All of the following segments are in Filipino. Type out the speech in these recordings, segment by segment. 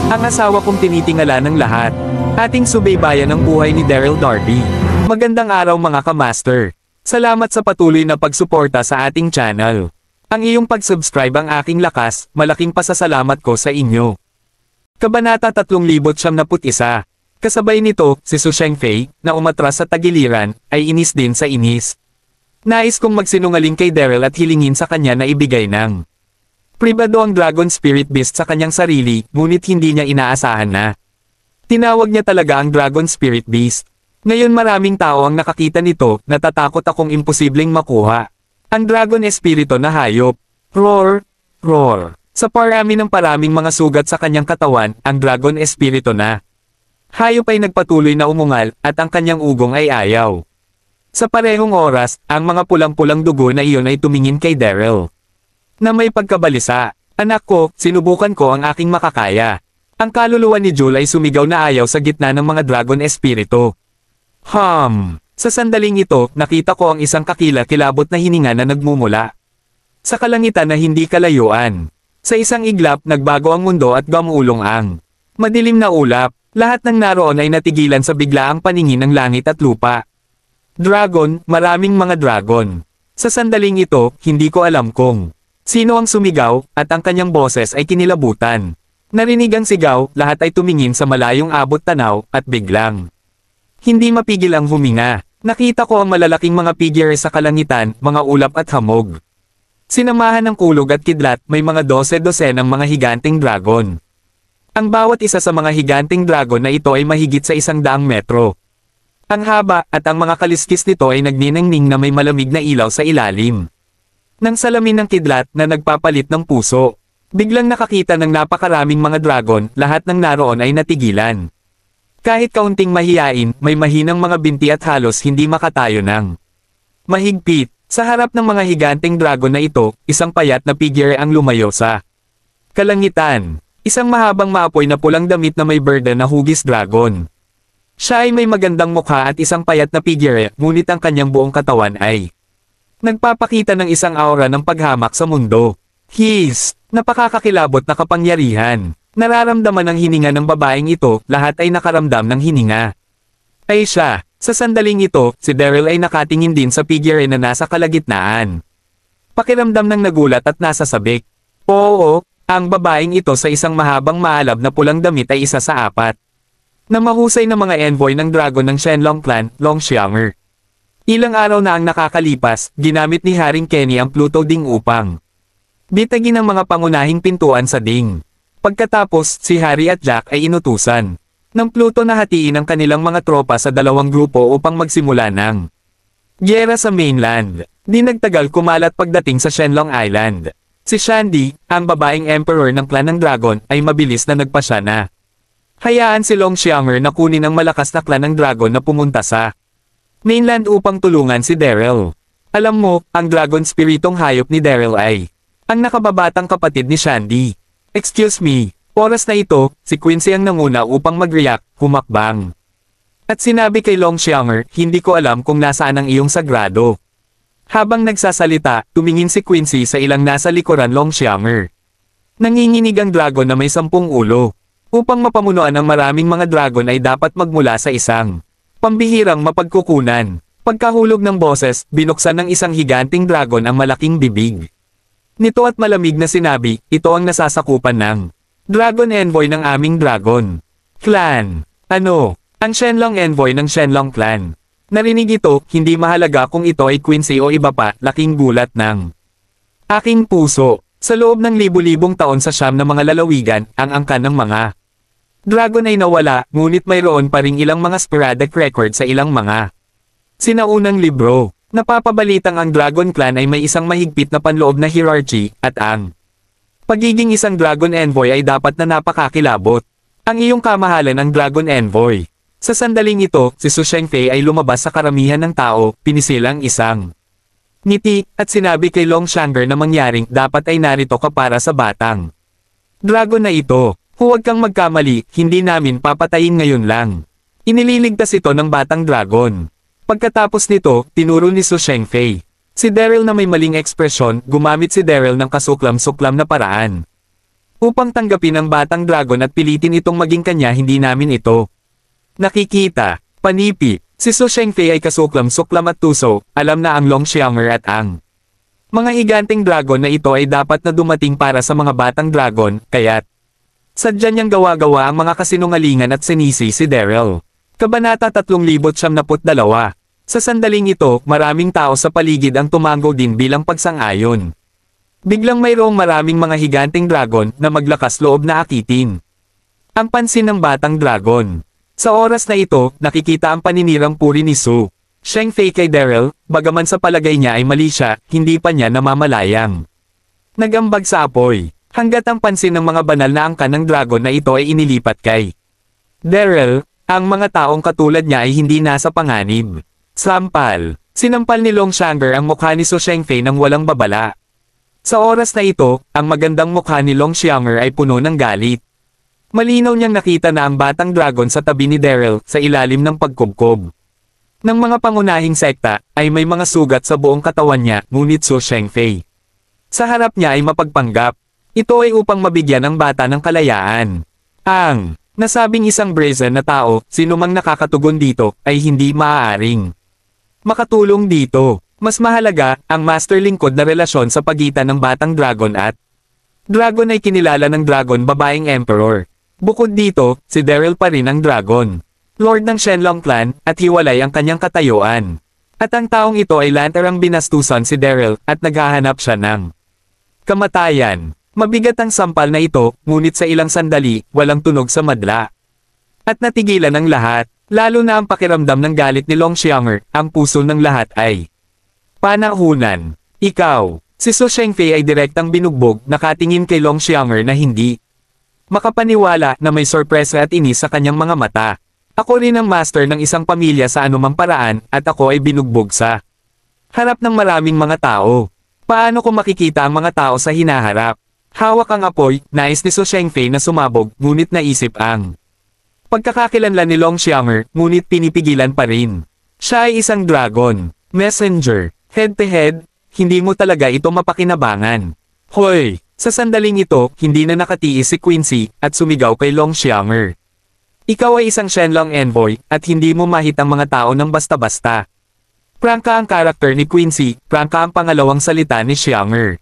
Ang asawa kong tinitingala ng lahat. Ating subaybayan ang buhay ni Daryl Darby. Magandang araw mga ka-master. Salamat sa patuloy na pagsuporta sa ating channel. Ang iyong pag-subscribe ang aking lakas, malaking pasasalamat ko sa inyo. Kabanata 3091. Kasabay nito, si Su Shengfei, na umatras sa tagiliran, ay inis din sa inis. Nais kong magsinungaling kay Daryl at hilingin sa kanya na ibigay ng pribado ang Dragon Spirit Beast sa kanyang sarili, ngunit hindi niya inaasahan na tinawag niya talaga ang Dragon Spirit Beast. Ngayon maraming tao ang nakakita nito, natatakot akong imposibleng makuha ang Dragon Espiritu na hayop. Roar! Roar! Sa parami ng paraming mga sugat sa kanyang katawan, ang Dragon Espiritu na hayop ay nagpatuloy na umungal, at ang kanyang ugong ay ayaw. Sa parehong oras, ang mga pulang-pulang dugo na iyon ay tumingin kay Daryl na may pagkabalisa. Anak ko, sinubukan ko ang aking makakaya. Ang kaluluwa ni Jul ay sumigaw na ayaw sa gitna ng mga Dragon Espiritu. Sa sandaling ito, nakita ko ang isang kakila-kilabot na hininga na nagmumula sa kalangitan na hindi kalayuan. Sa isang iglap, nagbago ang mundo at gamulong ang madilim na ulap. Lahat ng naroon ay natigilan sa biglaang paningin ng langit at lupa. Dragon, maraming mga dragon. Sa sandaling ito, hindi ko alam kung sino ang sumigaw, at ang kanyang boses ay kinilabutan. Narinig ang sigaw, lahat ay tumingin sa malayong abot tanaw, at biglang hindi mapigil ang huminga. Nakita ko ang malalaking mga figure sa kalangitan, mga ulap at hamog. Sinamahan ng kulog at kidlat, may mga 12-12 ng mga higanteng dragon. Ang bawat isa sa mga higanteng dragon na ito ay mahigit sa 100 metro. Ang haba, at ang mga kaliskis nito ay nagniningning na may malamig na ilaw sa ilalim ng salamin ng kidlat na nagpapalit ng puso. Biglang nakakita ng napakaraming mga dragon, lahat ng naroon ay natigilan. Kahit kaunting mahiyain, may mahinang mga binti at halos hindi makatayo ng mahigpit. Sa harap ng mga higanteng dragon na ito, isang payat na figure ang lumayo sa kalangitan. Isang mahabang maapoy na pulang damit na may burden na hugis dragon. Siya ay may magandang mukha at isang payat na figure, ngunit ang kanyang buong katawan ay nagpapakita ng isang aura ng paghamak sa mundo. Napakakakilabot na kapangyarihan. Nararamdaman ang hininga ng babaeng ito, lahat ay nakaramdam ng hininga. Ay siya, sa sandaling ito, si Daryl ay nakatingin din sa figure na nasa kalagitnaan. Pakiramdam ng nagulat at nasa sabik. Oo, ang babaeng ito sa isang mahabang maalab na pulang damit ay isa sa 4 na mahusay na mga envoy ng dragon ng Shenlong clan, Longxianger. Ilang araw na ang nakakalipas, ginamit ni Haring Kenny ang Pluto Ding upang bitagin ang mga pangunahing pintuan sa Ding. Pagkatapos, si Harry at Jack ay inutusan ng Pluto na hatiin ang kanilang mga tropa sa 2 grupo upang magsimula ng gyera sa mainland. Di nagtagal kumalat pagdating sa Shenlong Island. Si Shandy, ang babaeng emperor ng clan ng dragon, ay mabilis na nagpasya na hayaan si Longxianger na kunin ang malakas na clan ng dragon na pumunta sa mainland upang tulungan si Daryl. Alam mo, ang dragon spiritong hayop ni Daryl ay ang nakababatang kapatid ni Shandy. Excuse me, oras na ito, si Quincy ang nanguna upang mag-react, humakbang. At sinabi kay Longxianger, hindi ko alam kung nasaan ang iyong sagrado. Habang nagsasalita, tumingin si Quincy sa ilang nasa likuran Longxianger. Nanginginig ang dragon na may 10 ulo. Upang mapamunuan ang maraming mga dragon ay dapat magmula sa isang pambihirang mapagkukunan. Pagkahulog ng boses, binuksan ng isang higanting dragon ang malaking bibig nito at malamig na sinabi, ito ang nasasakupan ng Dragon Envoy ng aming Dragon Clan. Ano? Ang Shenlong Envoy ng Shenlong Clan. Narinig ito, hindi mahalaga kung ito ay Quincy o iba pa, laking gulat ng aking puso. Sa loob ng libu-libong taon sa siyam na mga lalawigan, ang angkan ng mga dragon ay nawala, ngunit mayroon pa ring ilang mga sporadic record sa ilang mga sinaunang libro. Napapabalitang ang Dragon Clan ay may isang mahigpit na panloob na hierarchy, at ang pagiging isang Dragon Envoy ay dapat na napakakilabot. Ang iyong kamahalan ang Dragon Envoy. Sa sandaling ito, si Su Shengfei ay lumabas sa karamihan ng tao, pinisilang isang ngiti, at sinabi kay Longxianger na mangyaring dapat ay narito ka para sa batang dragon na ito. Huwag kang magkamali, hindi namin papatayin ngayon lang. Inililigtas ito ng batang dragon. Pagkatapos nito, tinuro ni Su Shengfei si Daryl na may maling ekspresyon, gumamit si Daryl ng kasuklam-suklam na paraan. upang tanggapin ang batang dragon at pilitin itong maging kanya. Hindi namin ito nakikita. Panipi, si Su Shengfei ay kasuklam-suklam at tuso, alam na ang Longxianger at ang mga higanteng dragon na ito ay dapat na dumating para sa mga batang dragon, kaya't sadya niyang gawa-gawa ang mga kasinungalingan at sinisi si Daryl. Kabanata 3072. Sa sandaling ito, maraming tao sa paligid ang tumango din bilang pagsang-ayon. Biglang mayroong maraming mga higanteng dragon na maglakas loob na akitin ang pansin ng batang dragon. Sa oras na ito, nakikita ang paninirang puri ni Su Shengfei kay Daryl, bagaman sa palagay niya ay mali siya, hindi pa niya namamalayang nagambag sa apoy, hanggat ang pansin ng mga banal na angkan ng dragon na ito ay inilipat kay Daryl. Ang mga taong katulad niya ay hindi nasa panganib. Sampal, sinampal ni Longxianger ang mukha ni Su Shengfei nang walang babala. Sa oras na ito, ang magandang mukha ni Longxianger ay puno ng galit. Malinaw niyang nakita na ang batang dragon sa tabi ni Daryl sa ilalim ng pagkubkob ng mga pangunahing sekta ay may mga sugat sa buong katawan niya, ngunit Su Shengfei sa harap niya ay mapagpanggap. Ito ay upang mabigyan ang bata ng kalayaan. Ang nasabing isang brazen na tao, sinumang nakakatugon dito, ay hindi maaaring makatulong dito. Mas mahalaga, ang master lingkod na relasyon sa pagitan ng batang dragon at dragon ay kinilala ng dragon babaeng emperor. Bukod dito, si Daryl pa rin ang dragon lord ng Shenlong clan, at hiwalay ang kanyang katayuan. At ang taong ito ay lantarang binastusan si Daryl, at naghahanap siya ng kamatayan. Mabigat ang sampal na ito, ngunit sa ilang sandali, walang tunog sa madla. At natigilan ang lahat, lalo na ang pakiramdam ng galit ni Longxianger. Ang puso ng lahat ay panahunan. Ikaw, si Su Shengfei ay direktang binugbog, nakatingin kay Longxianger na hindi makapaniwala na may sorpresa at inis sa kanyang mga mata. Ako rin ang master ng isang pamilya sa anumang paraan, at ako ay binugbog sa harap ng maraming mga tao. Paano ko makikita ang mga tao sa hinaharap? Hawak ang apoy, nais ni Su Shengfei na sumabog, ngunit naisip ang pagkakakilanlan ni Longxianger, ngunit pinipigilan pa rin. Siya ay isang dragon, messenger, head-to-head, hindi mo talaga ito mapakinabangan. Hoy! Sa sandaling ito, hindi na nakatiis si Quincy, at sumigaw kay Longxianger. Ikaw ay isang Shenlong envoy, at hindi mo mahit ang mga tao ng basta-basta. Prangka ang karakter ni Quincy, prangka ang pangalawang salita ni Xianger.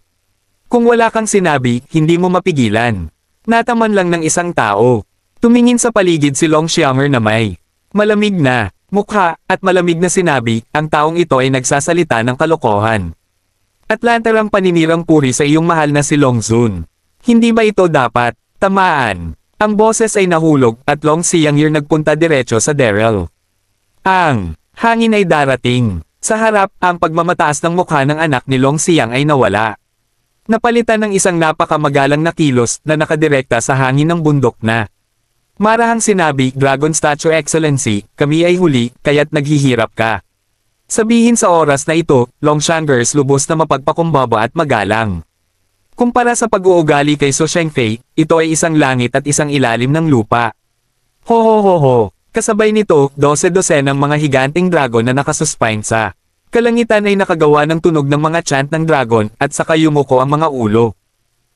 Kung wala kang sinabi, hindi mo mapigilan. Nataman lang ng isang tao. Tumingin sa paligid si Longxianger na may malamig na mukha, at malamig na sinabi, ang taong ito ay nagsasalita ng kalokohan. At lantarang paninirang puri sa iyong mahal na si Longzun. Hindi ba ito dapat tamaan? Ang boses ay nahulog, at Longxianger nagpunta diretso sa Daryl. Ang hangin ay darating. Sa harap, ang pagmamataas ng mukha ng anak ni Longxiang ay nawala. Napalitan ng isang napakamagalang na kilos na nakadirekta sa hangin ng bundok na marahang sinabi, Dragon Statue Excellency, kami ay huli, kaya't naghihirap ka. Sabihin sa oras na ito, Longxianger lubos na mapagpakumbaba at magalang. Kumpara sa pag-uugali kay Su Shengfei, ito ay isang langit at isang ilalim ng lupa. Ho ho ho ho, kasabay nito, 12 ng mga higanteng dragon na nakasuspine sa kalangitan ay nakagawa ng tunog ng mga chant ng dragon, at saka yumuko ang mga ulo.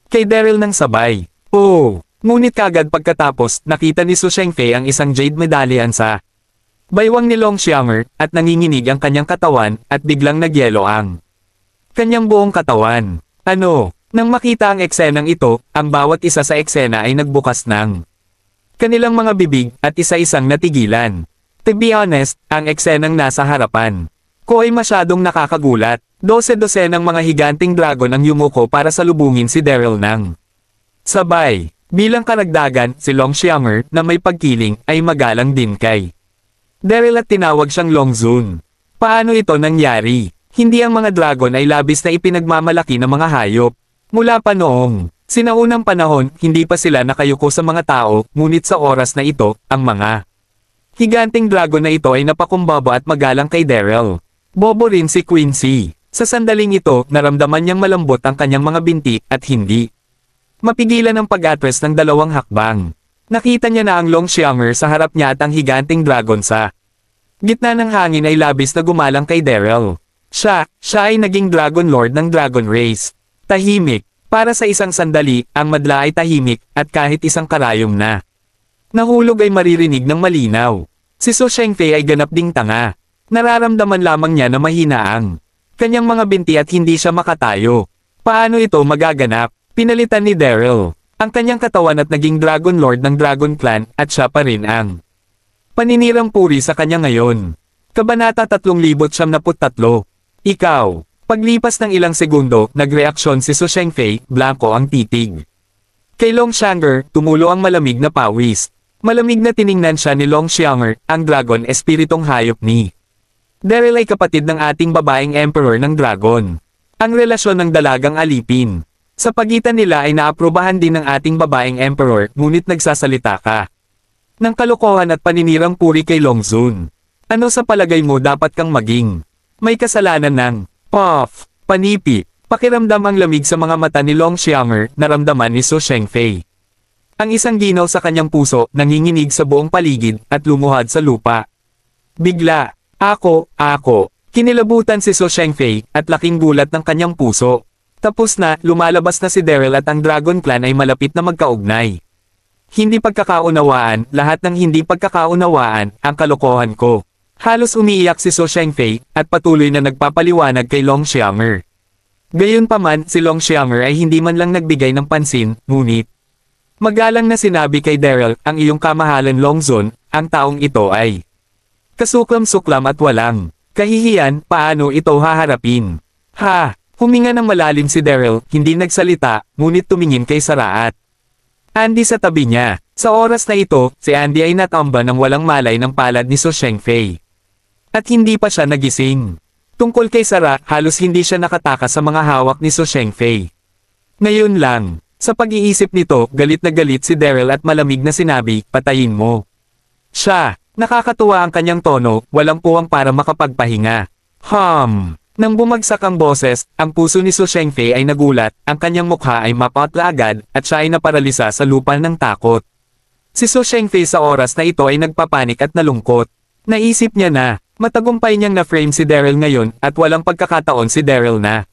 Kay Daryl ng sabay. Oh! Ngunit kagad pagkatapos, nakita ni Su Shengfei ang isang jade medallion sa baywang ni Longxianger, at nanginginig ang kanyang katawan, at biglang nagyelo ang kanyang buong katawan. Ano? Nang makita ang eksenang ito, ang bawat isa sa eksena ay nagbukas ng kanilang mga bibig, at isa-isang natigilan. To be honest, ang eksenang nasa harapan ko ay masyadong nakakagulat. 12 ng mga higanteng dragon ang yumuko para salubungin si Daryl ng sabay. Bilang karagdagan, si Longxianger, na may pagkiling, ay magalang din kay Daryl at tinawag siyang Longzun. Paano ito nangyari? Hindi ang mga dragon ay labis na ipinagmamalaki ng mga hayop. Mula pa noong sinaunang panahon, hindi pa sila nakayuko sa mga tao, ngunit sa oras na ito, ang mga higanteng dragon na ito ay napakumbaba at magalang kay Daryl. Bobo rin si Quincy. Sa sandaling ito, naramdaman niyang malambot ang kanyang mga binti, at hindi mapigilan ang pag-atras ng dalawang hakbang. Nakita niya na ang Longxianger sa harap niya at ang higanteng dragon sa gitna ng hangin ay labis na gumalang kay Daryl. Siya ay naging Dragon Lord ng Dragon Race. Tahimik, Para sa isang sandali, ang madla ay tahimik, at kahit isang karayom na nahulog ay maririnig ng malinaw. Si Su Shengfei ay ganap ding tanga. Nararamdaman lamang niya na mahina ang kanyang mga binti at hindi siya makatayo. Paano ito magaganap? Pinalitan ni Daryl ang kanyang katawan at naging Dragon Lord ng Dragon Clan, at siya pa rin ang paninirang puri sa kanya ngayon. Kabanata 3073. Ikaw. Paglipas ng ilang segundo, nagreaksyon si Su Shengfei, blanko ang titig. Kay Long Xianger, tumulo ang malamig na pawis. Malamig na tiningnan siya ni Long Xianger, ang dragon espiritong hayop ni Daryl ay kapatid ng ating babaeng emperor ng dragon. Ang relasyon ng dalagang alipin. Sa pagitan nila ay naaprubahan din ng ating babaeng emperor, ngunit nagsasalita ka ng kalokohan at paninirang puri kay Long Zun. Ano sa palagay mo dapat kang maging? May kasalanan ng Puff, panipi, pakiramdam ang lamig sa mga mata ni Long Xianger, naramdaman ni Su Shengfei. Ang isang ginaw sa kanyang puso, nanginginig sa buong paligid, at lumuhad sa lupa. Bigla, ako, kinilabutan si Su Shengfei, at laking gulat ng kanyang puso. Tapos na, lumalabas na si Daryl at ang Dragon Clan ay malapit na magkaugnay. Hindi pagkakaunawaan, lahat ng hindi pagkakaunawaan, ang kalokohan ko. Halos umiiyak si Su Shengfei, at patuloy na nagpapaliwanag kay Long Xianger. Gayunpaman, si Long Xianger ay hindi man lang nagbigay ng pansin, ngunit magalang na sinabi kay Daryl, ang iyong kamahalan Long Zun, ang taong ito ay kasuklam-suklam at walang kahihiyan, paano ito haharapin? Ha! Huminga ng malalim si Daryl, hindi nagsalita, ngunit tumingin kay Saraat Andy sa tabi niya. Sa oras na ito, si Andy ay natamba ng walang malay ng palad ni Su Shengfei. At hindi pa siya nagising. Tungkol kay Sara, halos hindi siya nakatakas sa mga hawak ni Su Shengfei. Ngayon lang, sa pag-iisip nito, galit na galit si Daryl at malamig na sinabi, patayin mo siya. Nakakatuwa ang kanyang tono, walang puwang para makapagpahinga. Nang bumagsak ang boses, ang puso ni Su Shengfei ay nagulat, ang kanyang mukha ay mapatla agad, at siya ay naparalisa sa lupa ng takot. Si Su Shengfei sa oras na ito ay nagpapanik at nalungkot. Naisip niya na, matagumpay niyang na-frame si Daryl ngayon, at walang pagkakataon si Daryl na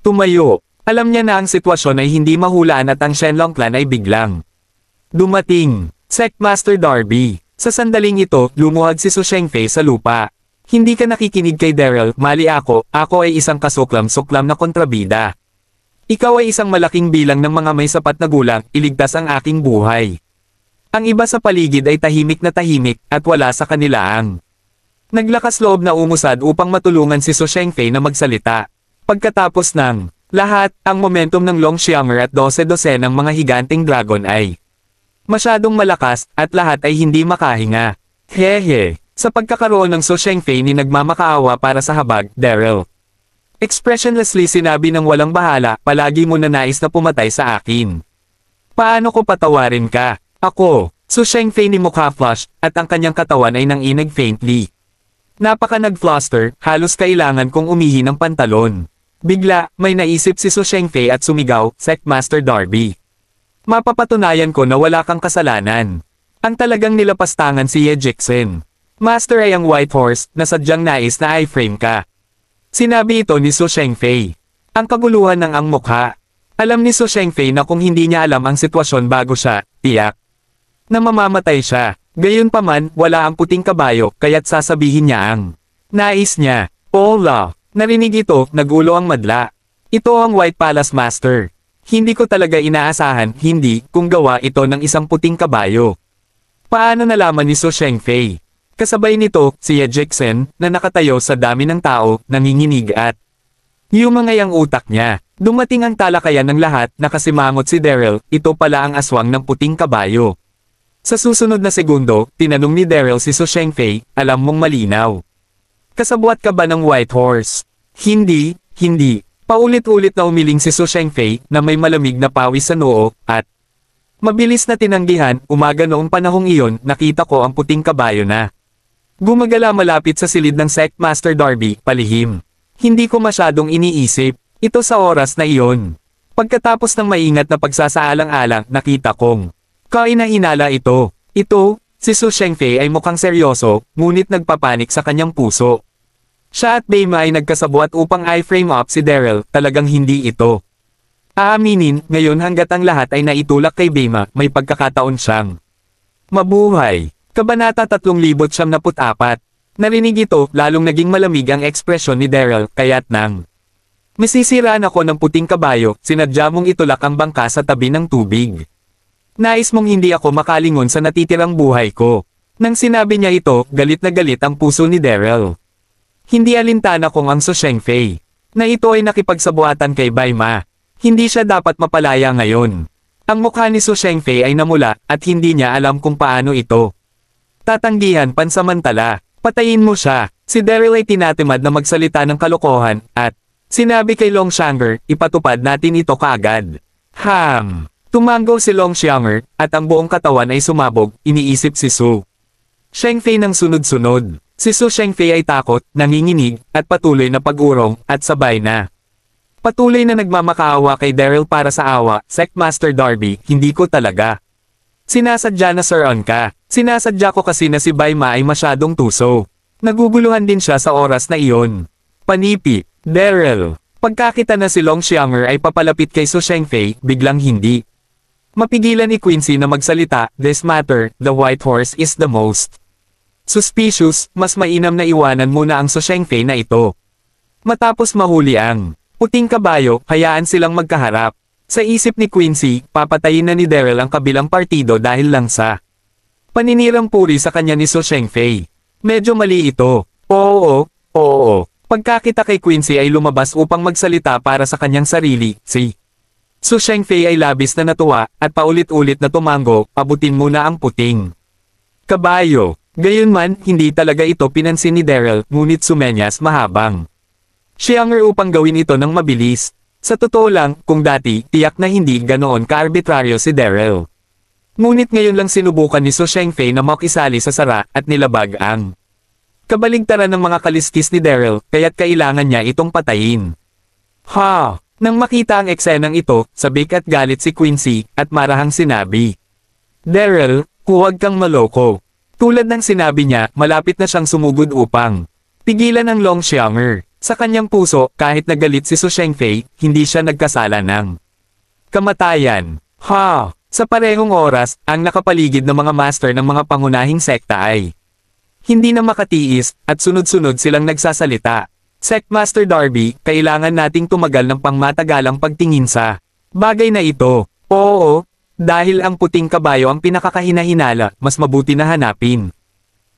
tumayo. Alam niya na ang sitwasyon ay hindi mahulaan at ang Shenlong Clan ay biglang dumating. Sectmaster Darby. Sa sandaling ito, lumuhad si Su Shengfei sa lupa. Hindi ka nakikinig kay Daryl, mali ako ay isang kasuklam-suklam na kontrabida. Ikaw ay isang malaking bilang ng mga may sapat na gulang, iligtas ang aking buhay. Ang iba sa paligid ay tahimik na tahimik, at wala sa kanila ang naglakas loob na umusad upang matulungan si Su Shengfei na magsalita. Pagkatapos ng lahat, ang momentum ng Long Xianger at 12 ng mga higanteng dragon ay masyadong malakas, at lahat ay hindi makahinga. Hehe. Sa pagkakaroon ng Su Shengfei ni nagmamakaawa para sa habag, Daryl. Expressionlessly sinabi ng walang bahala, palagi mo na nais na pumatay sa akin. Paano ko patawarin ka? Ako, Su Shengfei ni mukha flush, at ang kanyang katawan ay nanginig faintly. Napaka nag-fluster, halos kailangan kong umihi ng pantalon. Bigla, may naisip si Su Shengfei at sumigaw, Sectmaster Darby. Mapapatunayan ko na wala kang kasalanan. Ang talagang nilapastangan si Ye Jixin. Master ay ang White Horse, na sadyang nais na i-frame ka. Sinabi ito ni Su Shengfei. Ang kaguluhan ng ang mukha. Alam ni Su Shengfei na kung hindi niya alam ang sitwasyon bago siya, tiyak na mamamatay siya. Gayunpaman, wala ang puting kabayo, kaya't sasabihin niya ang nais niya. Paula. Narinig ito, nagulo ang madla. Ito ang White Palace Master. Hindi ko talaga inaasahan, hindi, kung gawa ito ng isang puting kabayo. Paano nalaman ni Su Shengfei? Kasabay nito, si Ye Jixin, na nakatayo sa dami ng tao, nanginginig at yumangay ang utak niya. Dumating ang talakayan ng lahat, nakasimangot si Daryl, ito pala ang aswang ng puting kabayo. Sa susunod na segundo, tinanong ni Daryl si Su Shengfei, alam mong malinaw. Kasabwat ka ba ng White Horse? Hindi. Paulit-ulit na umiling si Su Shengfei, na may malamig na pawis sa noo, at mabilis na tinanggihan, umaga noong panahong iyon, nakita ko ang puting kabayo na gumagala malapit sa silid ng Sectmaster Darby, palihim. Hindi ko masyadong iniisip, ito sa oras na iyon. Pagkatapos ng maingat na pagsasaalang-alang, nakita kong kainahinala ito. Ito, si Su Shengfei ay mukhang seryoso, ngunit nagpapanik sa kanyang puso. Siya at Beima ay nagkasabwat upang i-frame up si Daryl, talagang hindi ito Aaminin, ngayon hanggat ang lahat ay naitulak kay Bema, may pagkakataon siyang mabuhay. Kabanata 3074. Narinig ito, lalong naging malamig ang ekspresyon ni Daryl, kaya't nang masisiraan ako ng puting kabayo, sinadya mong itulak ang bangka sa tabi ng tubig. Nais mong hindi ako makalingon sa natitirang buhay ko. Nang sinabi niya ito, galit na galit ang puso ni Daryl. Hindi alintana kung ang Su Shengfei na ito ay nakipagsabuatan kay Bai Ma. Hindi siya dapat mapalaya ngayon. Ang mukha ni Su Shengfei ay namula, at hindi niya alam kung paano ito tatanggihan pansamantala. Patayin mo siya. Si Daryl ay tinatimad na magsalita ng kalokohan, at sinabi kay Long Xianger, ipatupad natin ito kaagad. Tumango si Long Xianger, at ang buong katawan ay sumabog, iniisip si Su Shengfei ng sunod-sunod. Si Su Shengfei ay takot, nanginginig, at patuloy na pag-urong, at sabay na patuloy na nagmamakaawa kay Daryl para sa awa. Sectmaster Darby, hindi ko talaga sinasadya na Sir-on ka. Sinasadya ko kasi na si Bai Ma ay masyadong tuso. Naguguluhan din siya sa oras na iyon. Panipi, Daryl. Pagkakita na si Long Xianger ay papalapit kay Su Shengfei, biglang hindi mapigilan ni Quincy na magsalita. This matter, the white horse is the most suspicious, mas mainam na iwanan muna ang Su Shengfei na ito. Matapos mahuli ang puting kabayo, hayaan silang magkaharap. Sa isip ni Quincy, papatayin na ni Daryl ang kabilang partido dahil lang sa paninirang puri sa kanya ni Su Shengfei. Medyo mali ito. Oo. Pagkakita kay Quincy ay lumabas upang magsalita para sa kanyang sarili, si Su Shengfei ay labis na natuwa, at paulit-ulit na tumango, abutin muna ang puting kabayo. Gayunman, hindi talaga ito pinansin ni Daryl, ngunit sumenyas mahabang Xianger upang gawin ito ng mabilis. Sa totoo lang, kung dati, tiyak na hindi ganoon ka-arbitraryo si Daryl. Ngunit ngayon lang sinubukan ni Su Shengfei na makisali sa sara, at nilabag ang kabaligtaran ng mga kaliskis ni Daryl, kaya't kailangan niya itong patayin. Nang makita ang eksenang ito, sabik at galit si Quincy, at marahang sinabi, Daryl, huwag kang maloko. Tulad ng sinabi niya, malapit na siyang sumugod upang pigilan ang Long Xianger. Sa kanyang puso, kahit nagalit si Su Shengfei, hindi siya nagkasala ng kamatayan. Sa parehong oras, ang nakapaligid ng mga master ng mga pangunahing sekta ay hindi na makatiis, at sunod-sunod silang nagsasalita. Sectmaster Darby, kailangan nating tumagal ng pangmatagalang pagtingin sa bagay na ito. Oo, dahil ang puting kabayo ang pinakakahinahinala, mas mabuti na hanapin.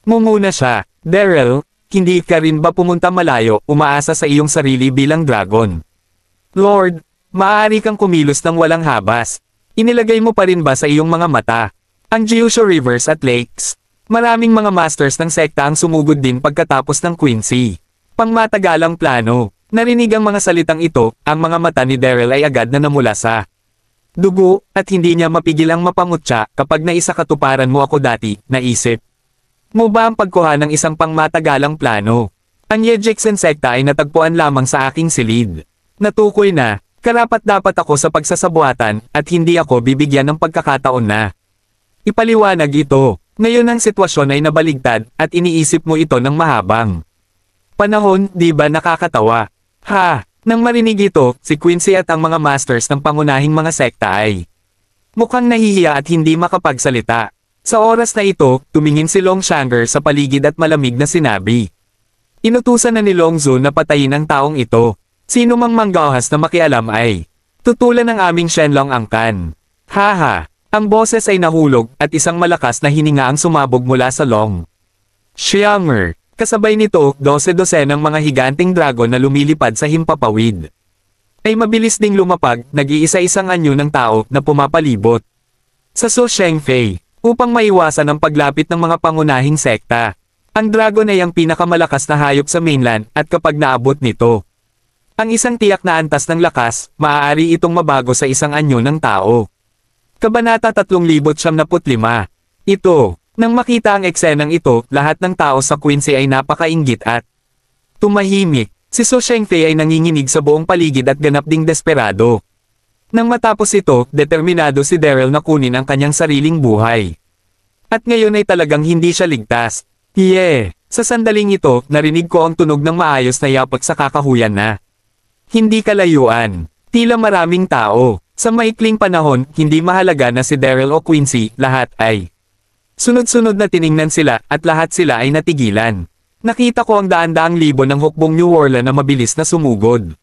Mumuna siya. Daryl, hindi ka rin ba pumunta malayo, umaasa sa iyong sarili bilang dragon? Lord, maaari kang kumilos ng walang habas. Inilagay mo pa rin ba sa iyong mga mata ang Jiusho Rivers at Lakes? Maraming mga masters ng sekta ang sumugod din pagkatapos ng Quincy pangmatagalang plano. Narinig ang mga salitang ito, ang mga mata ni Daryl ay agad na namula sa dugo, at hindi niya mapigil ang mapangutya. Kapag naisakatuparan mo ako dati, naisip mo ba ang pagkuha ng isang pangmatagalang plano? Ang Yejeksen sekta ay natagpuan lamang sa aking silid. Natukoy na, karapat-dapat ako sa pagsasabuatan, at hindi ako bibigyan ng pagkakataon na ipaliwanag ito. Ngayon ang sitwasyon ay nabaligtad, at iniisip mo ito ng mahabang panahon, di ba nakakatawa? Nang marinig ito, si Quincy at ang mga masters ng pangunahing mga sekta ay mukhang nahihiya at hindi makapagsalita. Sa oras na ito, tumingin si Long Xianger sa paligid at malamig na sinabi. Inutusan na ni Long Zhu na patayin ang taong ito. Sino mang manggahas na makialam ay tutulan ng aming Shenlong angkan. Ang boses ay nahulog, at isang malakas na hininga ang sumabog mula sa Long Xianger. Kasabay nito, 12 ng mga higanting dragon na lumilipad sa himpapawid ay mabilis ding lumapag, nag-iisa-isang anyo ng tao na pumapalibot sa Su Shengfei upang maiwasan ang paglapit ng mga pangunahing sekta. Ang dragon ay ang pinakamalakas na hayop sa mainland, at kapag naabot nito ang isang tiyak na antas ng lakas, maaari itong mabago sa isang anyo ng tao. Kabanata 3075. Ito. Nang makita ang eksenang ito, lahat ng tao sa Quincy ay napakainggit at tumahimik. Si Su Shengfei ay nanginginig sa buong paligid at ganap ding desperado. Nang matapos ito, determinado si Daryl na kunin ang kanyang sariling buhay. At ngayon ay talagang hindi siya ligtas. Sa sandaling ito, narinig ko ang tunog ng maayos na yapak sa kakahuyan na hindi kalayuan. Tila maraming tao. Sa maikling panahon, hindi mahalaga na si Daryl o Quincy, lahat ay sunod-sunod na tiningnan sila at lahat sila ay natigilan. Nakita ko ang daan-daang libo ng hukbong New Orleans na mabilis na sumugod.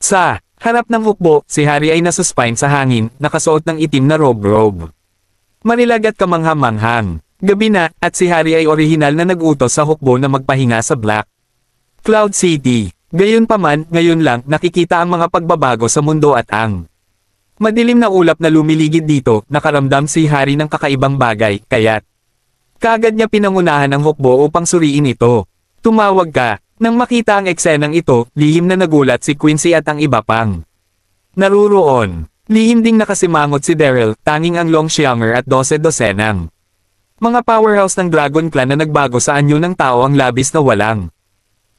Sa harap ng hukbo, si Harry ay nasuspine sa hangin, nakasuot ng itim na robe. Manilag at kamangha-manghang. Gabi na, at si Harry ay orihinal na nag-utos sa hukbo na magpahinga sa Black Cloud City. Gayunpaman, ngayon lang nakikita ang mga pagbabago sa mundo at ang madilim na ulap na lumiligid dito. Nakaramdam si Harry ng kakaibang bagay, kaya't kaagad niya pinangunahan ang hukbo upang suriin ito. Tumawag ka. Nang makita ang eksenang ito, lihim na nagulat si Quincy at ang iba pang naruroon. Lihim ding nakasimangot si Daryl, tanging ang Longshanner at dose-dosenang mga powerhouse ng Dragon Clan na nagbago sa anyo ng tao ang labis na walang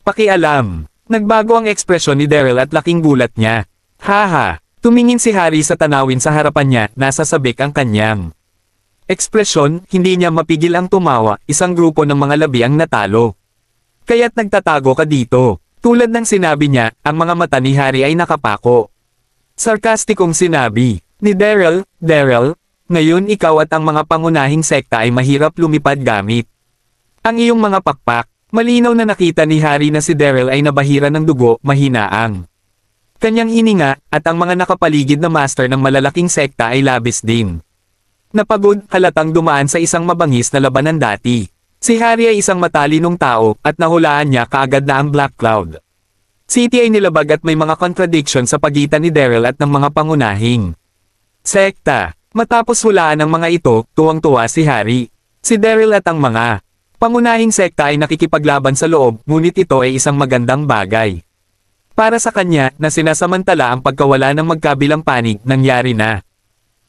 pakialam. Nagbago ang ekspresyon ni Daryl at laking gulat niya. Haha! Tumingin si Harry sa tanawin sa harapan niya, nasa sabik ang kanyang ekspresyon, hindi niya mapigil ang tumawa, isang grupo ng mga labi ang natalo. Kaya't nagtatago ka dito. Tulad ng sinabi niya, ang mga mata ni Harry ay nakapako. Sarkastikong sinabi ni Daryl, ngayon ikaw at ang mga pangunahing sekta ay mahirap lumipad gamit ang iyong mga pakpak. Malinaw na nakita ni Harry na si Daryl ay nabahira ng dugo, mahina ang kanyang hininga, at ang mga nakapaligid na master ng malalaking sekta ay labis din. Napagod, halatang dumaan sa isang mabangis na labanan dati. Si Harry ay isang matalinong tao, at nahulaan niya kaagad na ang Black Cloud City ay nilabag at may mga contradiction sa pagitan ni Daryl at ng mga pangunahing sekta. Matapos hulaan ang mga ito, tuwang-tuwa si Harry. Si Daryl at ang mga pangunahing sekta ay nakikipaglaban sa loob, ngunit ito ay isang magandang bagay para sa kanya, na sinasamantala ang pagkawala ng magkabilang panig, nangyari na.